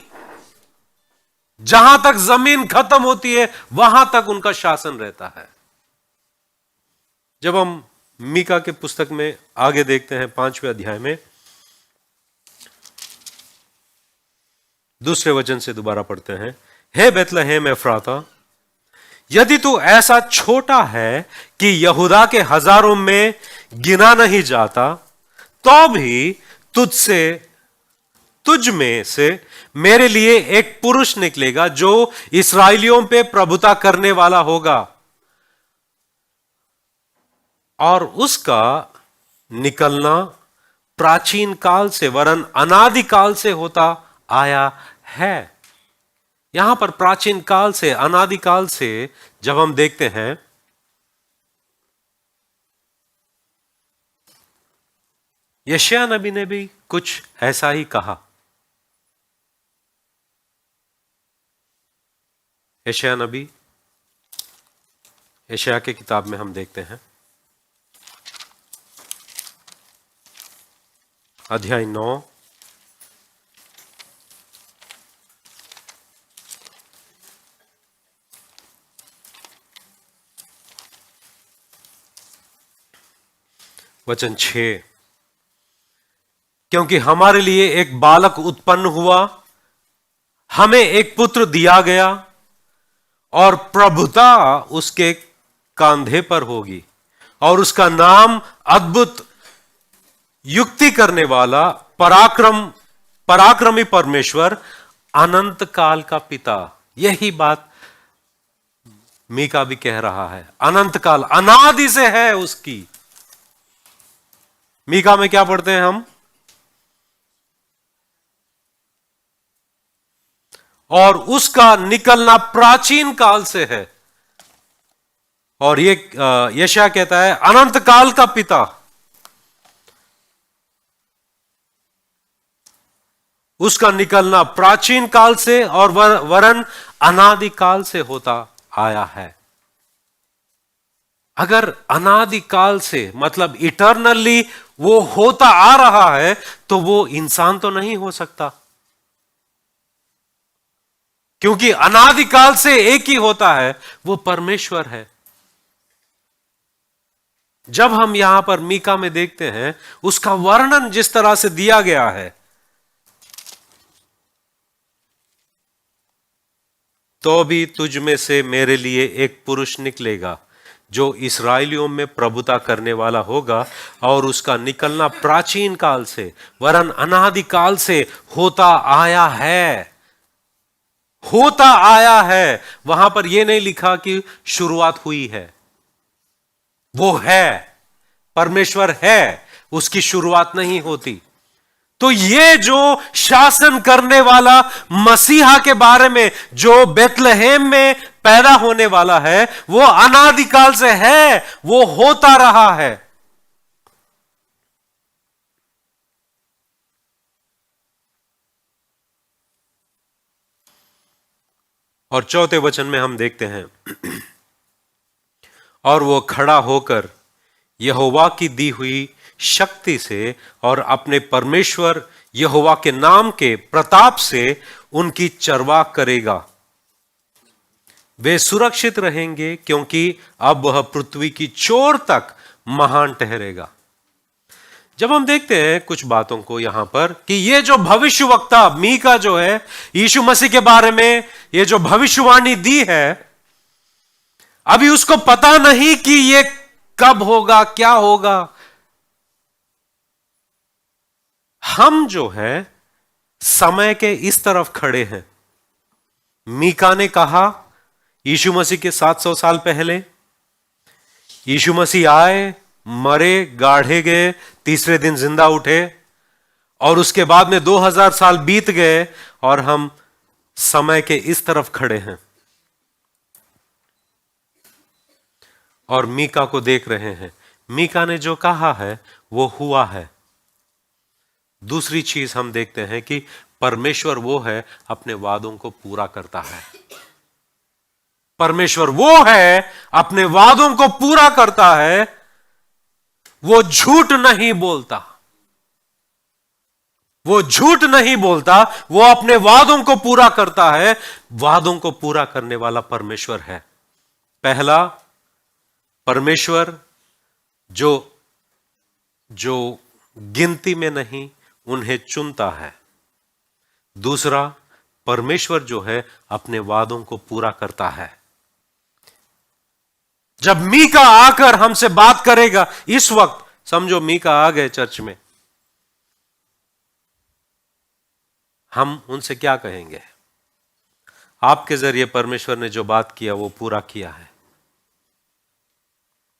[SPEAKER 1] जहां तक जमीन खत्म होती है वहां तक उनका शासन रहता है। जब हम मीका के पुस्तक में आगे देखते हैं 5वें अध्याय में, दूसरे वचन से दोबारा पढ़ते हैं। हे बेथलेहेम एफ्राता, यदि तू ऐसा छोटा है कि यहूदा के हजारों में गिना नहीं जाता, तो भी तुझ में से मेरे लिए एक पुरुष निकलेगा जो इस्राएलियों पे प्रभुता करने वाला होगा, और उसका निकलना प्राचीन काल से वरन अनादि काल से होता आया है। यहां पर प्राचीन काल से, अनादि काल से जब हम देखते हैं, यशायाह नबी ने भी कुछ ऐसा ही कहा। यशायाह नबी, यशायाह की किताब में हम देखते हैं अध्याय 9 वचन 6, क्योंकि हमारे लिए एक बालक उत्पन्न हुआ, हमें एक पुत्र दिया गया, और प्रभुता उसके कांधे पर होगी, और उसका नाम अद्भुत, युक्ति करने वाला, पराक्रमी परमेश्वर, अनंत काल का पिता। यही बात मीका भी कह रहा है। अनंत काल, अनादि से है उसकी। मीका में क्या पढ़ते हैं हम? और उसका निकलना प्राचीन काल से है। और ये यशायाह कहता है अनंत काल का पिता। उसका निकलना प्राचीन काल से और वरन अनादि काल से होता आया है। अगर अनादिकाल से मतलब इटर्नली वो होता आ रहा है तो वो इंसान तो नहीं हो सकता, क्योंकि अनादिकाल से एक ही होता है, वो परमेश्वर है। जब हम यहां पर मीका में देखते हैं उसका वर्णन जिस तरह से दिया गया है, तो भी तुझ में से मेरे लिए एक पुरुष निकलेगा जो इसराइलियों में प्रभुता करने वाला होगा, और उसका निकलना प्राचीन काल से वरन अनादिकाल से होता आया है। होता आया है, वहां पर यह नहीं लिखा कि शुरुआत हुई है। वो है, परमेश्वर है, उसकी शुरुआत नहीं होती। तो ये जो शासन करने वाला मसीहा के बारे में जो बेथलेहेम में पैदा होने वाला है, वो अनादिकाल से है, वो होता रहा है। और चौथे वचन में हम देखते हैं, और वो खड़ा होकर यहोवा की दी हुई शक्ति से और अपने परमेश्वर यहोवा के नाम के प्रताप से उनकी चरवाह करेगा। वे सुरक्षित रहेंगे क्योंकि अब वह पृथ्वी की चोर तक महान ठहरेगा। जब हम देखते हैं कुछ बातों को यहां पर कि ये जो भविष्यवक्ता मीका जो है यीशु मसीह के बारे में ये जो भविष्यवाणी दी है, अभी उसको पता नहीं कि ये कब होगा, क्या होगा। हम जो है समय के इस तरफ खड़े हैं। मीका ने कहा यीशु मसीह के 700 साल पहले यीशु मसीह आए, मरे, गाढ़े गए, तीसरे दिन जिंदा उठे, और उसके बाद में 2000 साल बीत गए और हम समय के इस तरफ खड़े हैं और मीका को देख रहे हैं। मीका ने जो कहा है वो हुआ है। दूसरी चीज हम देखते हैं कि परमेश्वर वो है अपने वादों को पूरा करता है। परमेश्वर वो है अपने वादों को पूरा करता है, वो झूठ नहीं बोलता। वो झूठ नहीं बोलता, वो अपने वादों को पूरा करता है। वादों को पूरा करने वाला परमेश्वर है। पहला, परमेश्वर जो जो गिनती में नहीं उन्हें चुनता है। दूसरा, परमेश्वर जो है अपने वादों को पूरा करता है। जब मीका आकर हमसे बात करेगा, इस वक्त समझो मीका आ गए चर्च में, हम उनसे क्या कहेंगे? आपके जरिए परमेश्वर ने जो बात किया वो पूरा किया है।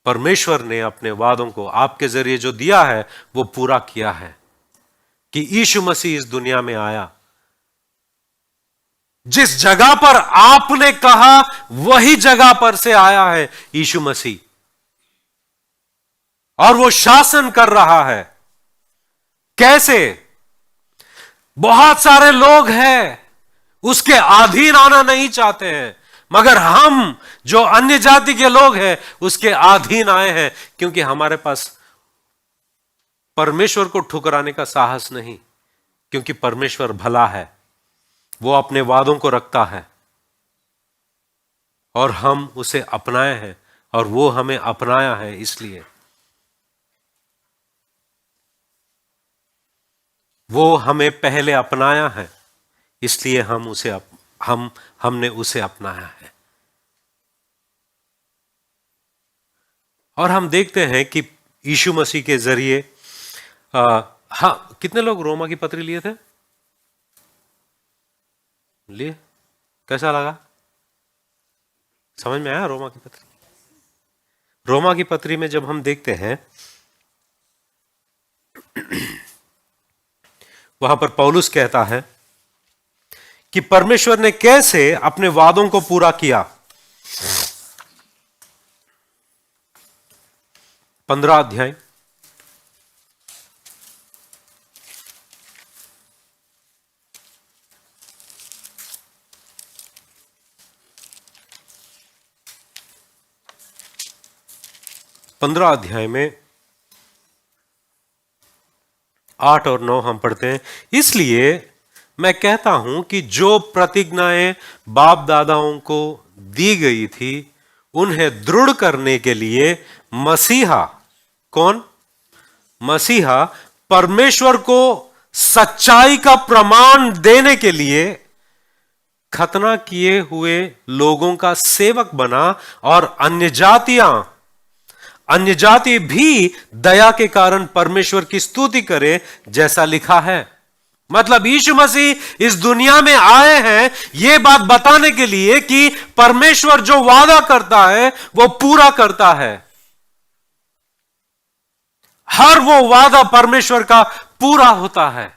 [SPEAKER 1] परमेश्वर ने अपने वादों को आपके जरिए जो दिया है वो पूरा किया है कि यीशु मसीह इस दुनिया में आया। जिस जगह पर आपने कहा वही जगह पर से आया है यीशु मसीह, और वो शासन कर रहा है। कैसे? बहुत सारे लोग हैं उसके अधीन आना नहीं चाहते हैं, मगर हम जो अन्य जाति के लोग हैं उसके अधीन आए हैं, क्योंकि हमारे पास परमेश्वर को ठुकराने का साहस नहीं, क्योंकि परमेश्वर भला है, वो अपने वादों को रखता है और हम उसे अपनाए हैं और वो हमें अपनाया है। इसलिए वो हमें पहले अपनाया है, इसलिए हमने उसे अपनाया है। और हम देखते हैं कि यीशु मसीह के जरिए हाँ, कितने लोग रोमा की पत्री लिए थे? लिए? कैसा लगा? समझ में आया रोमा की पत्री? रोमा की पत्री में जब हम देखते हैं वहां पर पौलुस कहता है कि परमेश्वर ने कैसे अपने वादों को पूरा किया। 15 अध्याय 15 अध्याय में 8 और 9 हम पढ़ते हैं। इसलिए मैं कहता हूं कि जो प्रतिज्ञाएं बाप दादाओं को दी गई थी उन्हें दृढ़ करने के लिए मसीहा, कौन? मसीहा परमेश्वर को सच्चाई का प्रमाण देने के लिए खतना किए हुए लोगों का सेवक बना और अन्य जाति भी दया के कारण परमेश्वर की स्तुति करे, जैसा लिखा है। मतलब यीशु मसीह इस दुनिया में आए हैं यह बात बताने के लिए कि परमेश्वर जो वादा करता है वो पूरा करता है। हर वो वादा परमेश्वर का पूरा होता है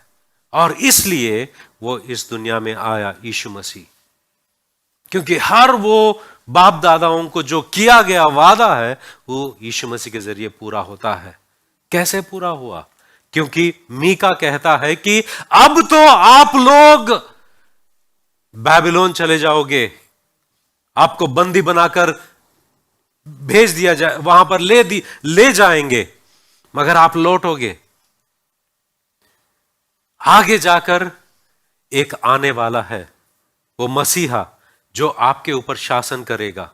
[SPEAKER 1] और इसलिए वो इस दुनिया में आया यीशु मसीह, क्योंकि हर वो बाप दादाओं को जो किया गया वादा है वो यीशु मसीह के जरिए पूरा होता है। कैसे पूरा हुआ? क्योंकि मीका कहता है कि अब तो आप लोग बाबिलोन चले जाओगे, आपको बंदी बनाकर भेज दिया जाए, वहां पर ले जाएंगे, मगर आप लौटोगे। आगे जाकर एक आने वाला है, वो मसीहा जो आपके ऊपर शासन करेगा।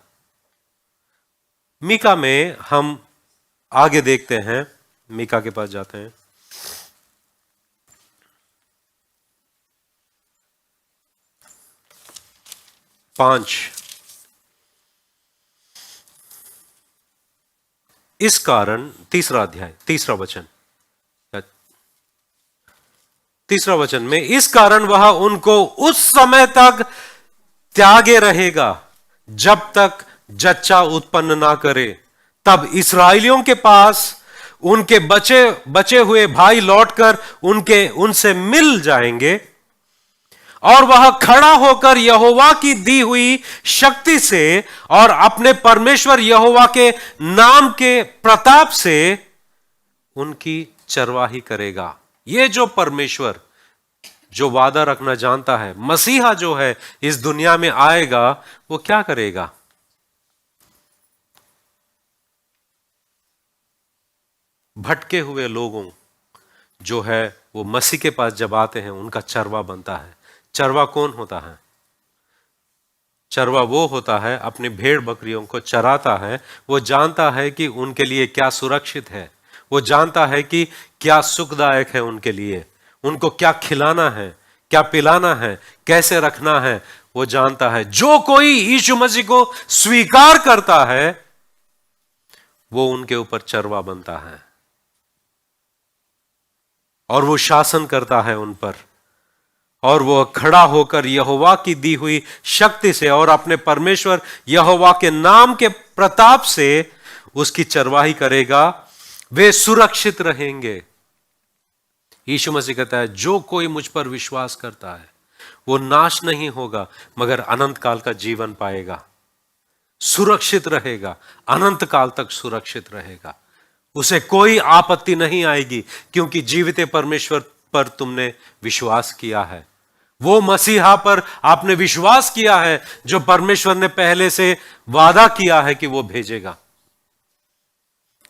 [SPEAKER 1] मीका में हम आगे देखते हैं, मीका के पास जाते हैं। इस कारण, तीसरा अध्याय, तीसरा वचन में, इस कारण वह उनको उस समय तक त्यागे रहेगा जब तक जच्चा उत्पन्न ना करे। तब इस्राएलियों के पास उनके बचे हुए भाई लौटकर उनसे मिल जाएंगे और वह खड़ा होकर यहोवा की दी हुई शक्ति से और अपने परमेश्वर यहोवा के नाम के प्रताप से उनकी चरवाही करेगा। ये जो परमेश्वर जो वादा रखना जानता है, मसीहा जो है इस दुनिया में आएगा, वो क्या करेगा? भटके हुए लोगों जो है वो मसीह के पास जब आते हैं उनका चरवा बनता है। चरवा कौन होता है? चरवा वो होता है अपनी भेड़ बकरियों को चराता है। वो जानता है कि उनके लिए क्या सुरक्षित है, वो जानता है कि क्या सुखदायक है उनके लिए, उनको क्या खिलाना है, क्या पिलाना है, कैसे रखना है, वो जानता है। जो कोई यीशु मसीह को स्वीकार करता है वो उनके ऊपर चरवा बनता है और वो शासन करता है उन पर, और वो खड़ा होकर यहोवा की दी हुई शक्ति से और अपने परमेश्वर यहोवा के नाम के प्रताप से उसकी चरवाही करेगा। वे सुरक्षित रहेंगे। यीशु मसीह कहता है जो कोई मुझ पर विश्वास करता है वो नाश नहीं होगा मगर अनंत काल का जीवन पाएगा, सुरक्षित रहेगा, अनंत काल तक सुरक्षित रहेगा। उसे कोई आपत्ति नहीं आएगी क्योंकि जीवित परमेश्वर पर तुमने विश्वास किया है। वो मसीहा पर आपने विश्वास किया है जो परमेश्वर ने पहले से वादा किया है कि वो भेजेगा,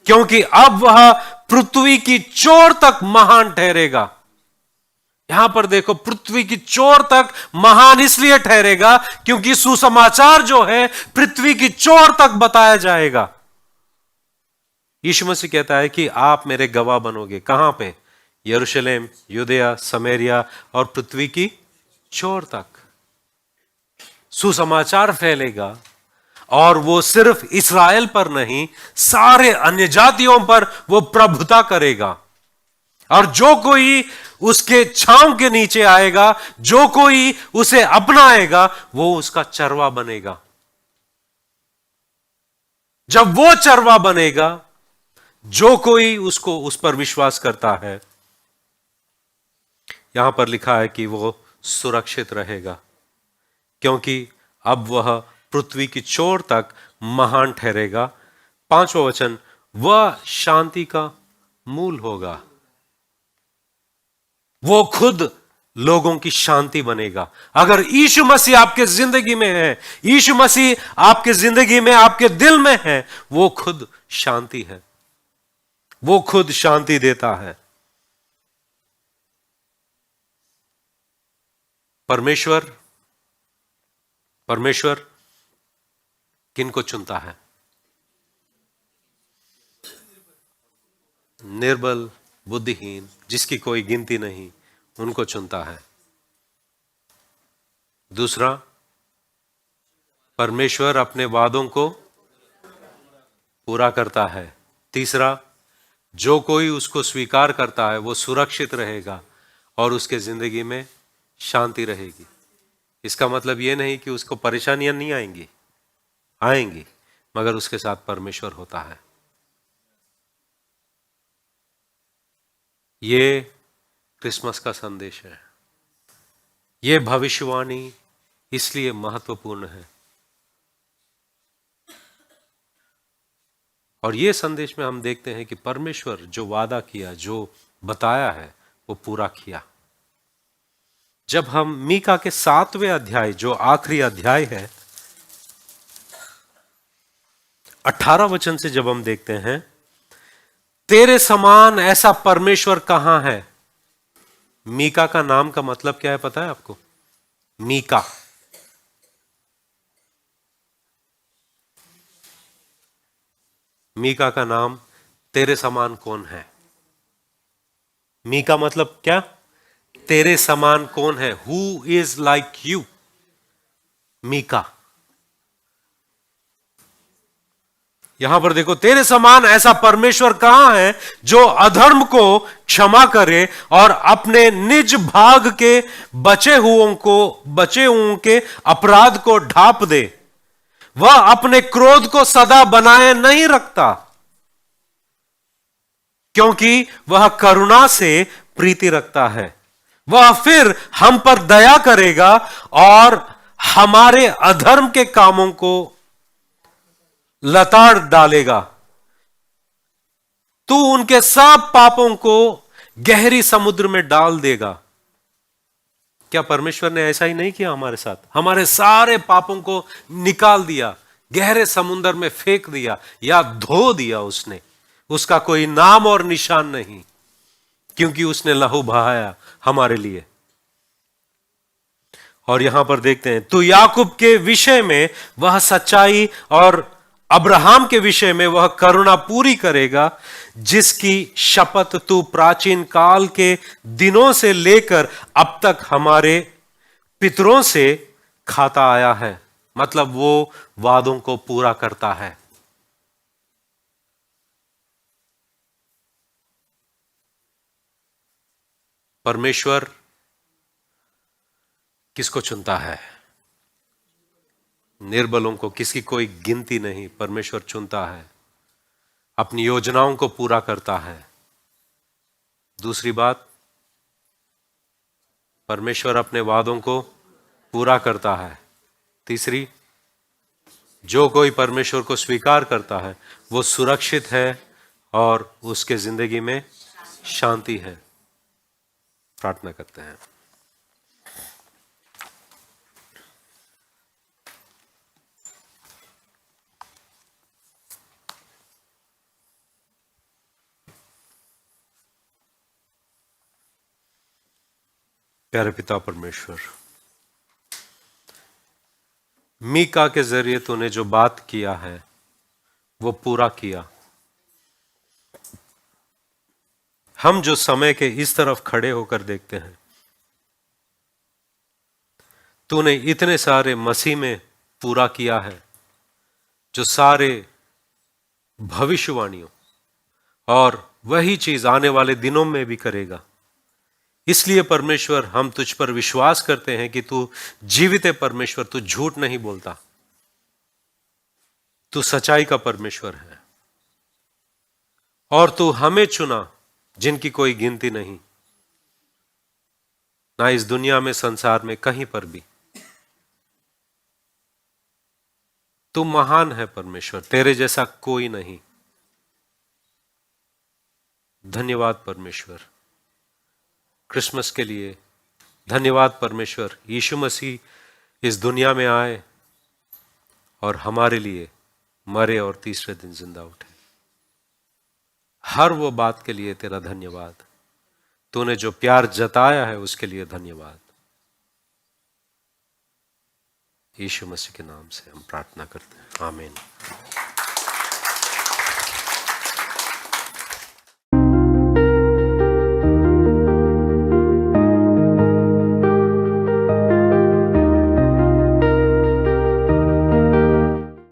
[SPEAKER 1] क्योंकि अब वह पृथ्वी की चोर तक महान ठहरेगा। यहां पर देखो, पृथ्वी की चोर तक महान इसलिए ठहरेगा क्योंकि सुसमाचार जो है पृथ्वी की चोर तक बताया जाएगा। यीशु मसीह कहता है कि आप मेरे गवाह बनोगे। कहां पे? यरूशलेम, यूदया, समरिया और पृथ्वी की चोर तक सुसमाचार फैलेगा। और वो सिर्फ इस्राएल पर नहीं, सारे अन्य जातियों पर वो प्रभुता करेगा। और जो कोई उसके छांव के नीचे आएगा, जो कोई उसे अपनाएगा, वो उसका चरवा बनेगा। जब वो चरवा बनेगा, जो कोई उस पर विश्वास करता है, यहां पर लिखा है कि वो सुरक्षित रहेगा, क्योंकि अब वह पृथ्वी की चोर तक महान ठहरेगा। 5वां वचन, वह शांति का मूल होगा। वो खुद लोगों की शांति बनेगा। अगर यीशु मसीह आपके जिंदगी में है, यीशु मसीह आपके जिंदगी में, आपके दिल में है, वो खुद शांति है। वो खुद शांति देता है। परमेश्वर किनको चुनता है? निर्बल, बुद्धिहीन, जिसकी कोई गिनती नहीं, उनको चुनता है। दूसरा, परमेश्वर अपने वादों को पूरा करता है। तीसरा, जो कोई उसको स्वीकार करता है वो सुरक्षित रहेगा और उसके जिंदगी में शांति रहेगी। इसका मतलब ये नहीं कि उसको परेशानियां नहीं आएंगी, मगर उसके साथ परमेश्वर होता है। ये क्रिसमस का संदेश है। ये भविष्यवाणी इसलिए महत्वपूर्ण है। और ये संदेश में हम देखते हैं कि परमेश्वर जो वादा किया, जो बताया है, वो पूरा किया। जब हम मीका के 7वें अध्याय, जो आखिरी अध्याय है, 18 वचन से जब हम देखते हैं, तेरे समान ऐसा परमेश्वर कहां है। मीका का नाम का मतलब क्या है पता है आपको? मीका, मीका का नाम तेरे समान कौन है। मीका मतलब क्या? तेरे समान कौन है। Who is like you. Micah. यहां पर देखो, तेरे समान ऐसा परमेश्वर कहां है जो अधर्म को क्षमा करे और अपने निज भाग के बचे हुओं के अपराध को ढांप दे। वह अपने क्रोध को सदा बनाए नहीं रखता, क्योंकि वह करुणा से प्रीति रखता है। वह फिर हम पर दया करेगा और हमारे अधर्म के कामों को लताड़ डालेगा। तू उनके सब पापों को गहरी समुद्र में डाल देगा। क्या परमेश्वर ने ऐसा ही नहीं किया हमारे साथ? हमारे सारे पापों को निकाल दिया, गहरे समुद्र में फेंक दिया या धो दिया उसने। उसका कोई नाम और निशान नहीं, क्योंकि उसने लहू बहाया हमारे लिए। और यहां पर देखते हैं, तो याकूब के विषय में वह सच्चाई और अब्राहम के विषय में वह करुणा पूरी करेगा, जिसकी शपथ तू प्राचीन काल के दिनों से लेकर अब तक हमारे पितरों से खाता आया है। मतलब वो वादों को पूरा करता है। परमेश्वर किसको चुनता है? निर्बलों को, किसकी कोई गिनती नहीं, परमेश्वर चुनता है, अपनी योजनाओं को पूरा करता है। दूसरी बात, परमेश्वर अपने वादों को पूरा करता है। तीसरी, जो कोई परमेश्वर को स्वीकार करता है वो सुरक्षित है और उसके जिंदगी में शांति है। प्रार्थना करते हैं। प्यारे पिता परमेश्वर, मीका के जरिए तूने जो बात किया है वो पूरा किया। हम जो समय के इस तरफ खड़े होकर देखते हैं, तूने इतने सारे मसीह में पूरा किया है, जो सारे भविष्यवाणियों और वही चीज आने वाले दिनों में भी करेगा। इसलिए परमेश्वर, हम तुझ पर विश्वास करते हैं कि तू जीवित है परमेश्वर, तू झूठ नहीं बोलता, तू सच्चाई का परमेश्वर है। और तू हमें चुना जिनकी कोई गिनती नहीं, ना इस दुनिया में, संसार में, कहीं पर भी। तू महान है परमेश्वर, तेरे जैसा कोई नहीं। धन्यवाद परमेश्वर क्रिसमस के लिए। धन्यवाद परमेश्वर, यीशु मसीह इस दुनिया में आए और हमारे लिए मरे और तीसरे दिन जिंदा उठे। हर वो बात के लिए तेरा धन्यवाद। तूने जो प्यार जताया है उसके लिए धन्यवाद। यीशु मसीह के नाम से हम प्रार्थना करते हैं, आमीन।